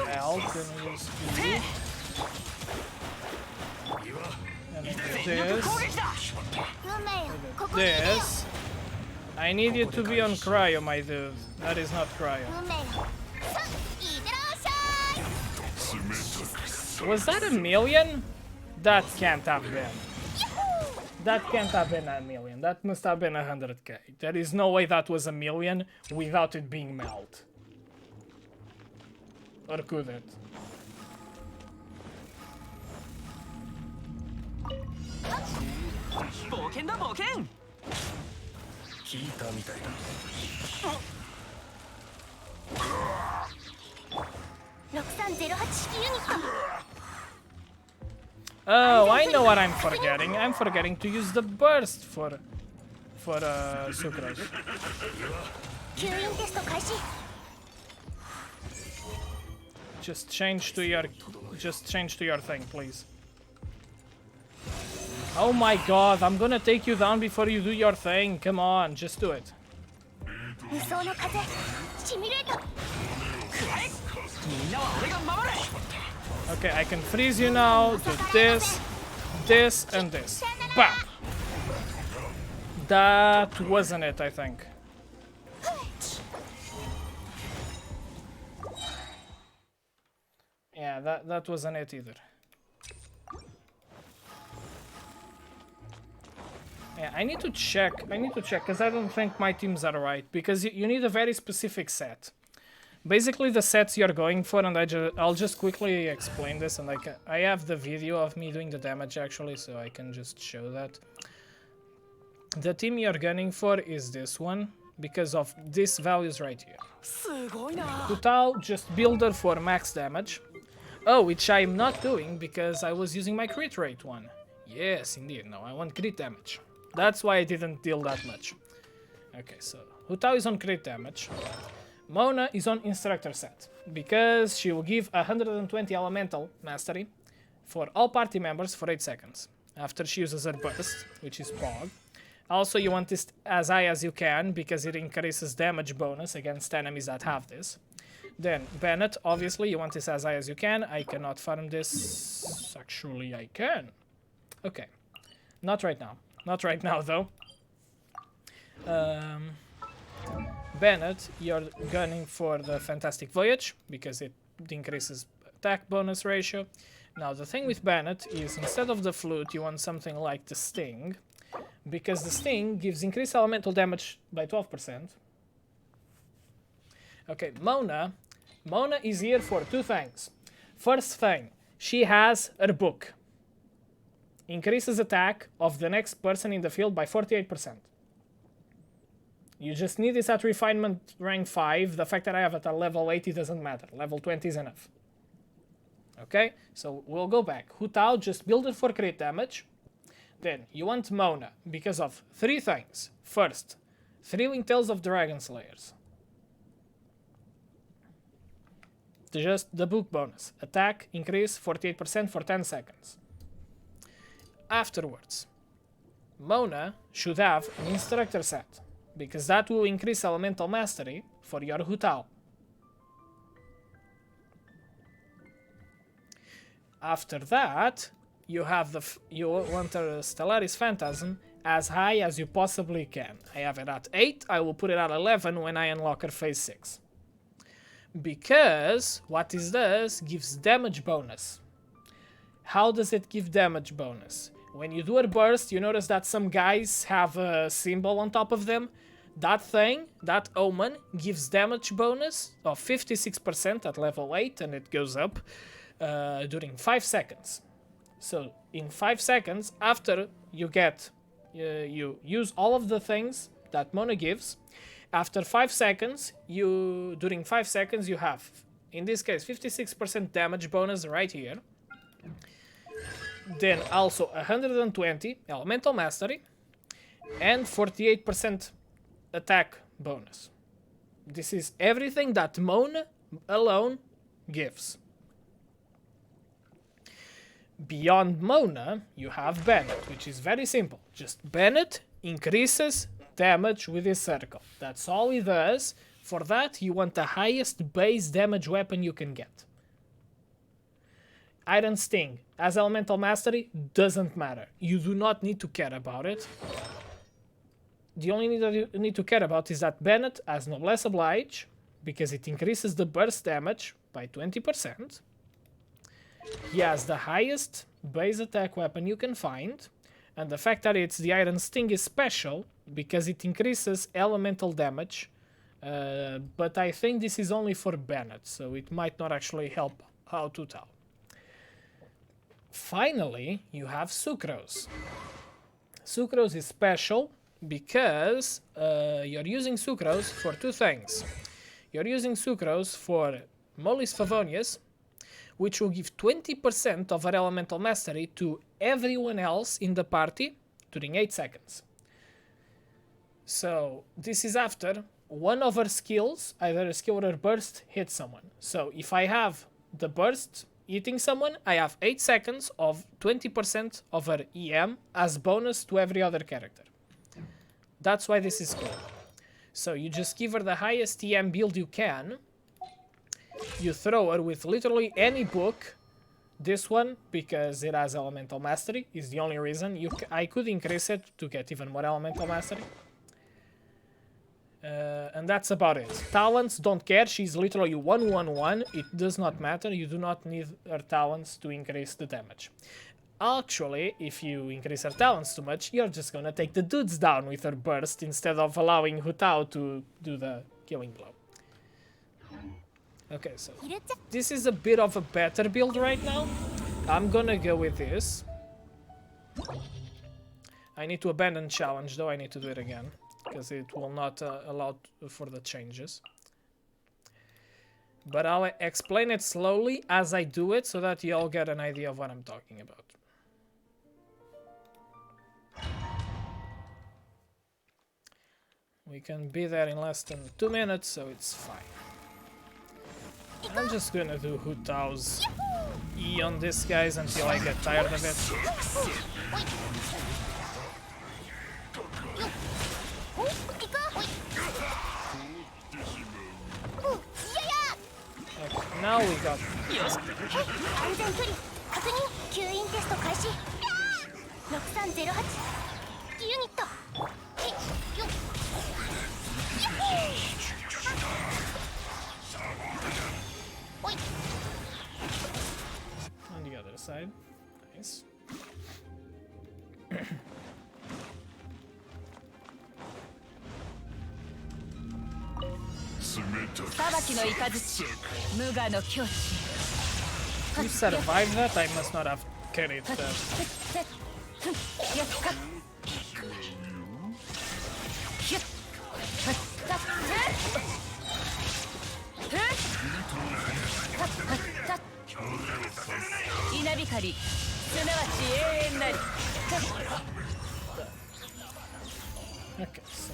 Help and use speed. And this. I need you to be on cryo, my dude. That is not cryo. Was that 1,000,000? That can't have been. That can't have been 1,000,000. That must have been 100k. There is no way that was 1,000,000 without it being Melt. Or could it? だボケン。聞いたみたいだ。 6308式ユニット。 Oh, I know what I'm forgetting. I'm forgetting to use the burst for Sucrose. 吸引テスト開始。 Just change to your thing, please. Oh my god, I'm gonna take you down before you do your thing. Come on, just do it. 無双の風シミュレート。 みんなは俺が守れ。 Okay, I can freeze you now. Do this, this, and this. Bam! That wasn't it, I think. Yeah, that wasn't it either. Yeah, I need to check because I don't think my teams are right, because you need a very specific set. Basically the sets you're going for, and I'll just quickly explain this, and I have the video of me doing the damage actually, so I can just show that. The team you're gunning for is this one, because of these values right here. Total, just builder for max damage. Oh, which I'm not doing because I was using my crit rate one. Yes, indeed, no, I want crit damage. That's why I didn't deal that much. Okay, so Hutao is on crit damage. Mona is on Instructor set, because she will give 120 Elemental Mastery for all party members for 8 seconds, after she uses her burst, which is Pog. Also, you want this as high as you can, because it increases damage bonus against enemies that have this. Then, Bennett, obviously, you want this as high as you can. I cannot farm this. Actually, I can. Okay. Not right now. Not right now, though. Bennett, you're gunning for the Fantastic Voyage, because it increases attack bonus ratio. Now, the thing with Bennett is, instead of the Flute, you want something like the Sting, because the Sting gives increased elemental damage by 12%. Okay, Mona is here for two things. First thing, she has her book. Increases attack of the next person in the field by 48%. You just need this at Refinement rank 5. The fact that I have it at level 80 doesn't matter. Level 20 is enough. Okay, so we'll go back. Hutao, just build it for crit damage. Then you want Mona because of three things. First, Thrilling Tales of Dragon Slayers. Just the book bonus. Attack increase 48% for 10 seconds. Afterwards, Mona should have an Instructor set, because that will increase Elemental Mastery for your Hutao. After that, you want a Stellaris Phantasm as high as you possibly can. I have it at 8, I will put it at 11 when I unlock her phase 6. Because what this does gives damage bonus. How does it give damage bonus? When you do a burst, you notice that some guys have a symbol on top of them. That thing, that omen, gives damage bonus of 56% at level 8, and it goes up during 5 seconds. So in 5 seconds, after you use all of the things that Mona gives, after 5 seconds, during 5 seconds you have, in this case, 56% damage bonus right here. Then also 120 Elemental Mastery and 48% attack bonus. This is everything that Mona alone gives. Beyond Mona, you have Bennett, which is very simple. Just Bennett increases damage with his circle. That's all he does. For that, you want the highest base damage weapon you can get. Iron Sting, as Elemental Mastery, doesn't matter. You do not need to care about it. The only thing that you need to care about is that Bennett has Noblesse Oblige, because it increases the burst damage by 20%. He has the highest base attack weapon you can find, and the fact that it's the Iron Sting is special, because it increases elemental damage, but I think this is only for Bennett, so it might not actually help out Hutao. Finally, you have Sucrose. Sucrose is special because you're using Sucrose for two things. You're using Sucrose for Mollis Favonius, which will give 20% of her elemental mastery to everyone else in the party during 8 seconds. So this is after one of her skills, either a skill or a burst, hits someone. So if I have the burst hitting someone, I have 8 seconds of 20% of her EM as bonus to every other character. That's why this is cool. So you just give her the highest EM build you can. You throw her with literally any book. This one, because it has elemental mastery, is the only reason. I could increase it to get even more elemental mastery. And that's about it. Talents, don't care. She's literally 1-1-1. It does not matter. You do not need her talents to increase the damage. Actually, if you increase her talents too much, you're just gonna take the dudes down with her burst instead of allowing Hu Tao to do the killing blow. Okay, so this is a bit of a better build right now. I'm gonna go with this. I need to abandon challenge though. I need to do it again because it will not allow for the changes. But I'll explain it slowly as I do it so that you all get an idea of what I'm talking about. We can be there in less than 2 minutes, so it's fine. I'm just gonna do Hu Tao's E on this guys until I get tired of it. Okay, now we got on the other side. Nice. You survived that? I must not have carried that. Okay, so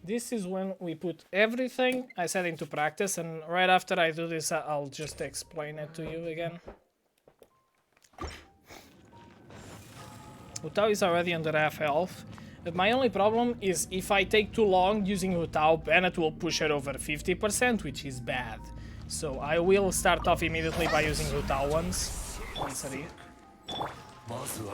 this is when we put everything I said into practice, and right after I do this, I'll just explain it to you again. Hu Tao is already under half health. But my only problem is if I take too long using Hu Tao, Bennett will push her over 50%, which is bad. So I will start off immediately by using Hu Tao once a day. So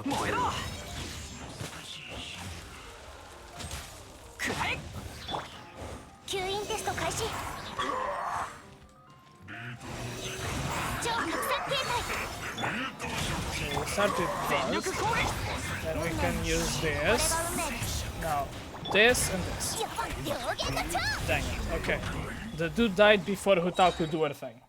we'll start with this, then we can use this. Now, this and this. Dang it, okay. The dude died before Hu Tao could do her thing.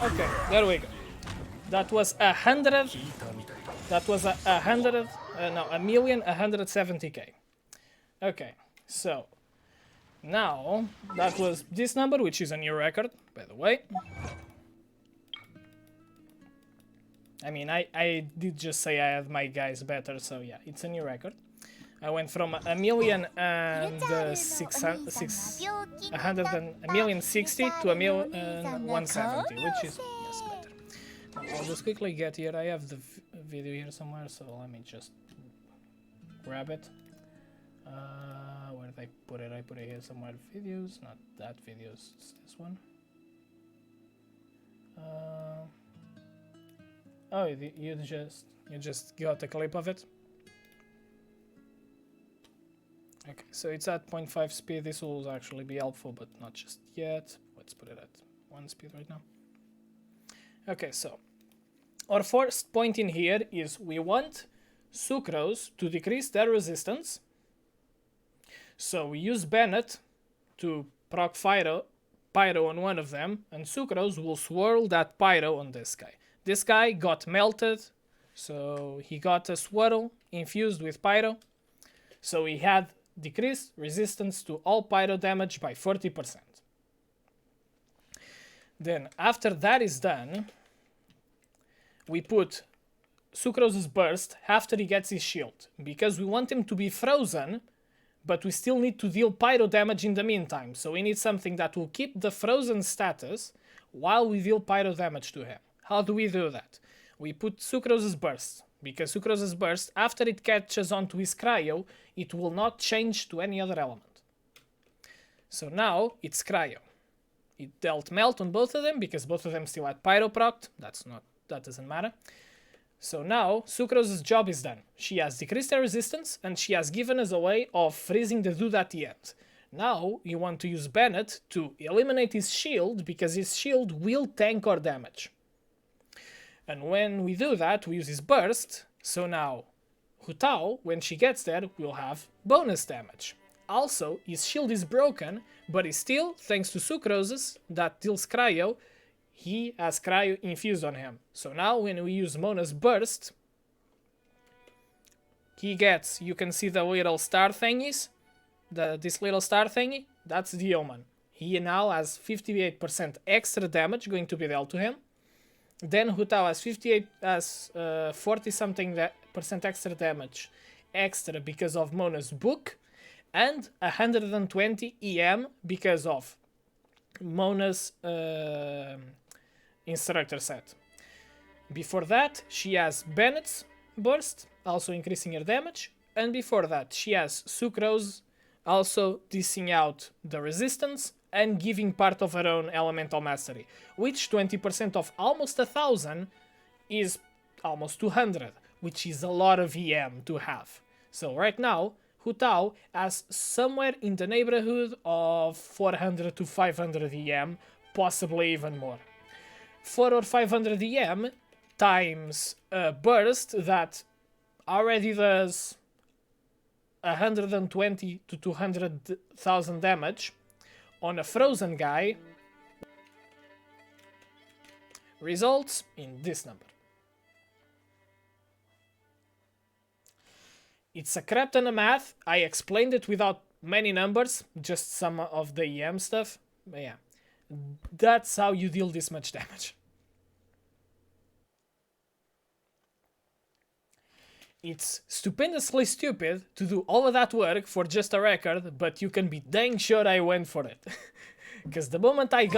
Okay, there we go. That was 100. That was a 1,170,000. Okay, so now that was this number, which is a new record, by the way. I mean, I did just say I had my guys better, so yeah, it's a new record. I went from 1,060,000 to 1,170,000, which is yes better. Now, I'll just quickly get here. I have the video here somewhere, so let me just grab it. Where Where did I put it? I put it here somewhere. Videos, not that videos, it's this one. Oh, you just got a clip of it. Okay, so it's at 0.5 speed. This will actually be helpful, but not just yet. Let's put it at 1 speed right now. Okay, so our first point in here is we want Sucrose to decrease their resistance. So we use Bennett to proc Pyro on one of them, and Sucrose will swirl that Pyro on this guy. This guy got melted, so he got a swirl infused with Pyro. So he had decreased resistance to all Pyro damage by 40%. Then after that is done, we put Sucrose's burst after he gets his shield, because we want him to be frozen, but we still need to deal Pyro damage in the meantime. So we need something that will keep the frozen status while we deal Pyro damage to him. How do we do that? We put Sucrose's burst, because Sucrose's burst, after it catches onto his cryo, it will not change to any other element. So now it's cryo. It dealt melt on both of them, because both of them still had Pyro procced. That doesn't matter. So now Sucrose's job is done. She has decreased her resistance, and she has given us a way of freezing the dude at the end. Now you want to use Bennett to eliminate his shield, because his shield will tank our damage. And when we do that, we use his burst. So now Hu Tao, when she gets there, will have bonus damage. Also, his shield is broken, but he still, thanks to Sucrose's, that deals cryo, he has cryo infused on him. So now when we use Mona's burst, he gets, you can see the little star thingies, this little star thingy, that's the Omen. He now has 58% extra damage going to be dealt to him. Then Hu Tao has 40 something percent extra damage extra because of Mona's book, and 120 EM because of Mona's instructor set. Before that, she has Bennett's burst, also increasing her damage, and before that she has Sucrose, also dishing out the resistance and giving part of her own elemental mastery, which 20% of almost 1000 is almost 200, which is a lot of EM to have. So right now, Hu Tao has somewhere in the neighborhood of 400 to 500 EM, possibly even more. 4 or 500 EM times a burst that already does 120 to 200,000 damage on a frozen guy results in this number. It's a crap ton of math. I explained it without many numbers, just some of the EM stuff. But yeah, that's how you deal this much damage. It's stupendously stupid to do all of that work for just a record, but you can be dang sure I went for it. Because the moment I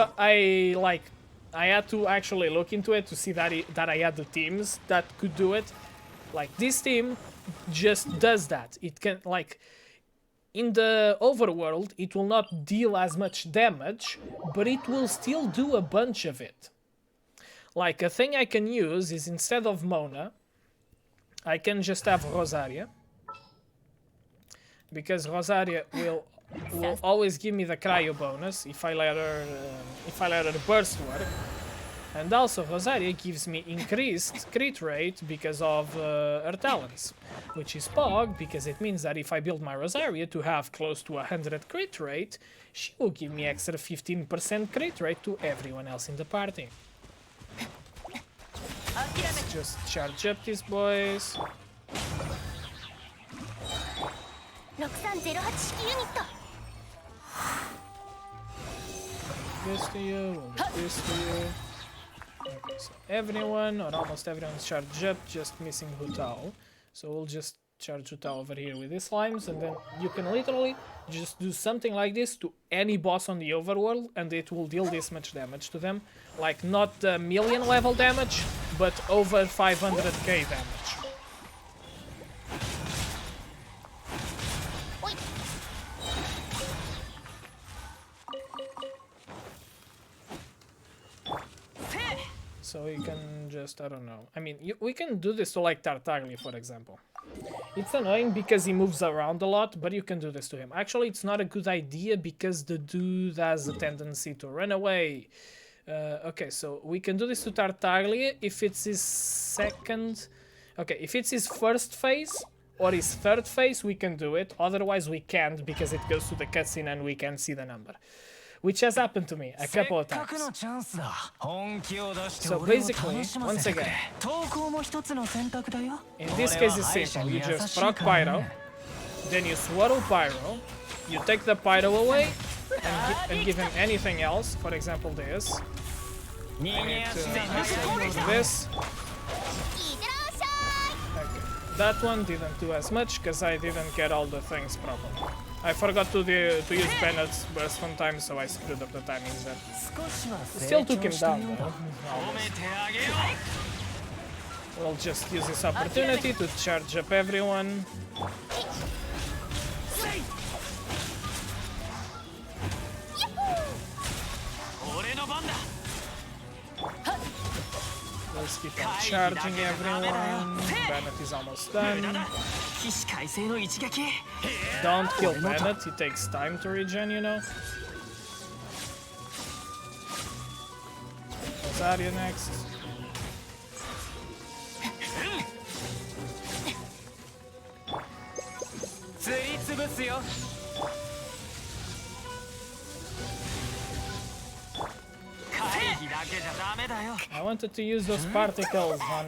had to actually look into it to see that I had the teams that could do it. Like, this team just does that. It can, like, in the overworld, it will not deal as much damage, but it will still do a bunch of it. Like, a thing I can use is, instead of Mona, I can just have Rosaria, because Rosaria will always give me the cryo bonus if I let her burst work, and also Rosaria gives me increased crit rate because of her talents, which is Pog, because it means that if I build my Rosaria to have close to 100 crit rate, she will give me extra 15% crit rate to everyone else in the party. Let's just charge up these boys. This to you, this to you. Okay, so everyone, or almost everyone's charged up, just missing Hu Tao. So we'll just charge Hu Tao over here with these slimes, and then you can literally just do something like this to any boss on the overworld, and it will deal this much damage to them. Like, not the million level damage, but over 500k damage. So we can just, I don't know. I mean, we can do this to like Tartaglia, for example. It's annoying because he moves around a lot, but you can do this to him. Actually, it's not a good idea because the dude has a tendency to run away. Okay, so we can do this to Tartaglia if it's his second... Okay, if it's his first phase or his third phase, we can do it. Otherwise, we can't because it goes to the cutscene and we can't see the number. Which has happened to me a couple of times. So basically, once again, in this case it's simple. You just proc Pyro, then you swirl Pyro, you take the Pyro away, and give him anything else. For example, this. I need to do this. Okay. That one didn't do as much because I didn't get all the things properly. I forgot to use Bennett's burst one time, so I screwed up the timings there. Still took him down though. We'll just use this opportunity to charge up everyone. Let's keep on charging everyone. Bennett is almost done. Don't kill Bennett, it takes time to regen, you know. Zarya next. I wanted to use those particles on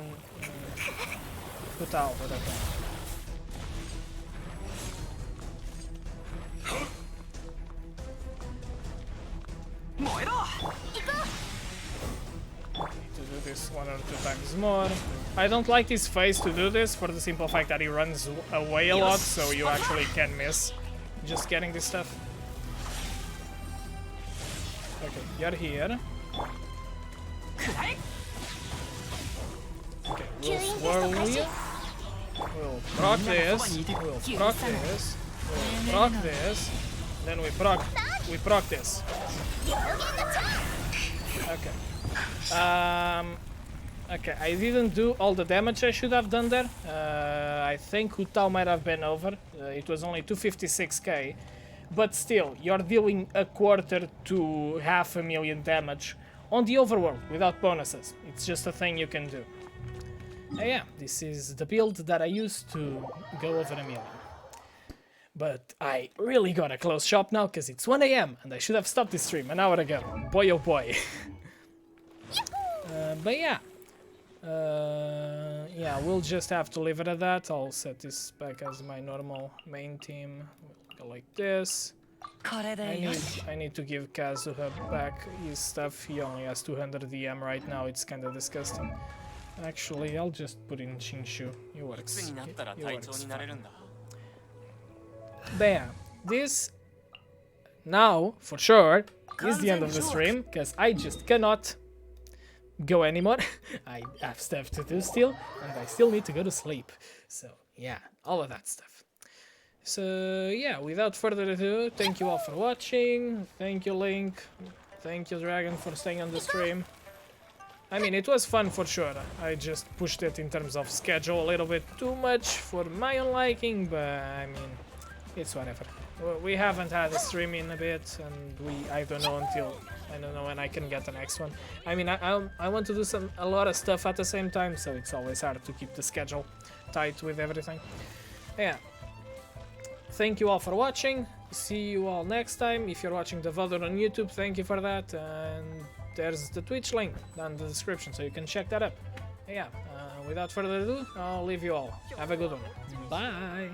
Kutal, but okay. To do this 1 or 2 times more. I don't like his face to do this for the simple fact that he runs away a lot, so you actually can miss just getting this stuff. Okay, you're here. Okay, we'll swirl you. We'll proc this. We'll proc this. We'll proc this. Then we proc this. Okay. Okay, I didn't do all the damage I should have done there. I think Hutao might have been over. It was only 256k. But still, you're dealing 1/4 to 500,000 damage on the overworld without bonuses. It's just a thing you can do. Yeah, this is the build that I used to go over 1 million. But I really gotta close shop now because it's 1 AM and I should have stopped this stream an hour ago. Boy oh boy. But yeah. Yeah, we'll just have to leave it at that. I'll set this back as my normal main team. We'll go like this. I need to give Kazuha back his stuff. He only has 200 DM right now. It's kind of disgusting. Actually, I'll just put in Shinshu. He works. He works fine. But yeah, this now for sure is the end of the stream because I just cannot go anymore. I have stuff to do still, and I still need to go to sleep. So yeah, all of that stuff. So yeah, without further ado, thank you all for watching. Thank you, Link. Thank you, Dragon, for staying on the stream. I mean, it was fun for sure. I just pushed it in terms of schedule a little bit too much for my own liking, but I mean, it's whatever. We haven't had a stream in a bit, and I don't know when I can get the next one. I mean, I want to do a lot of stuff at the same time, so it's always hard to keep the schedule tight with everything. Yeah. Thank you all for watching. See you all next time. If you're watching the VOD on YouTube, thank you for that. And there's the Twitch link down in the description, so you can check that up. Yeah. Without further ado, I'll leave you all. Have a good one. Bye.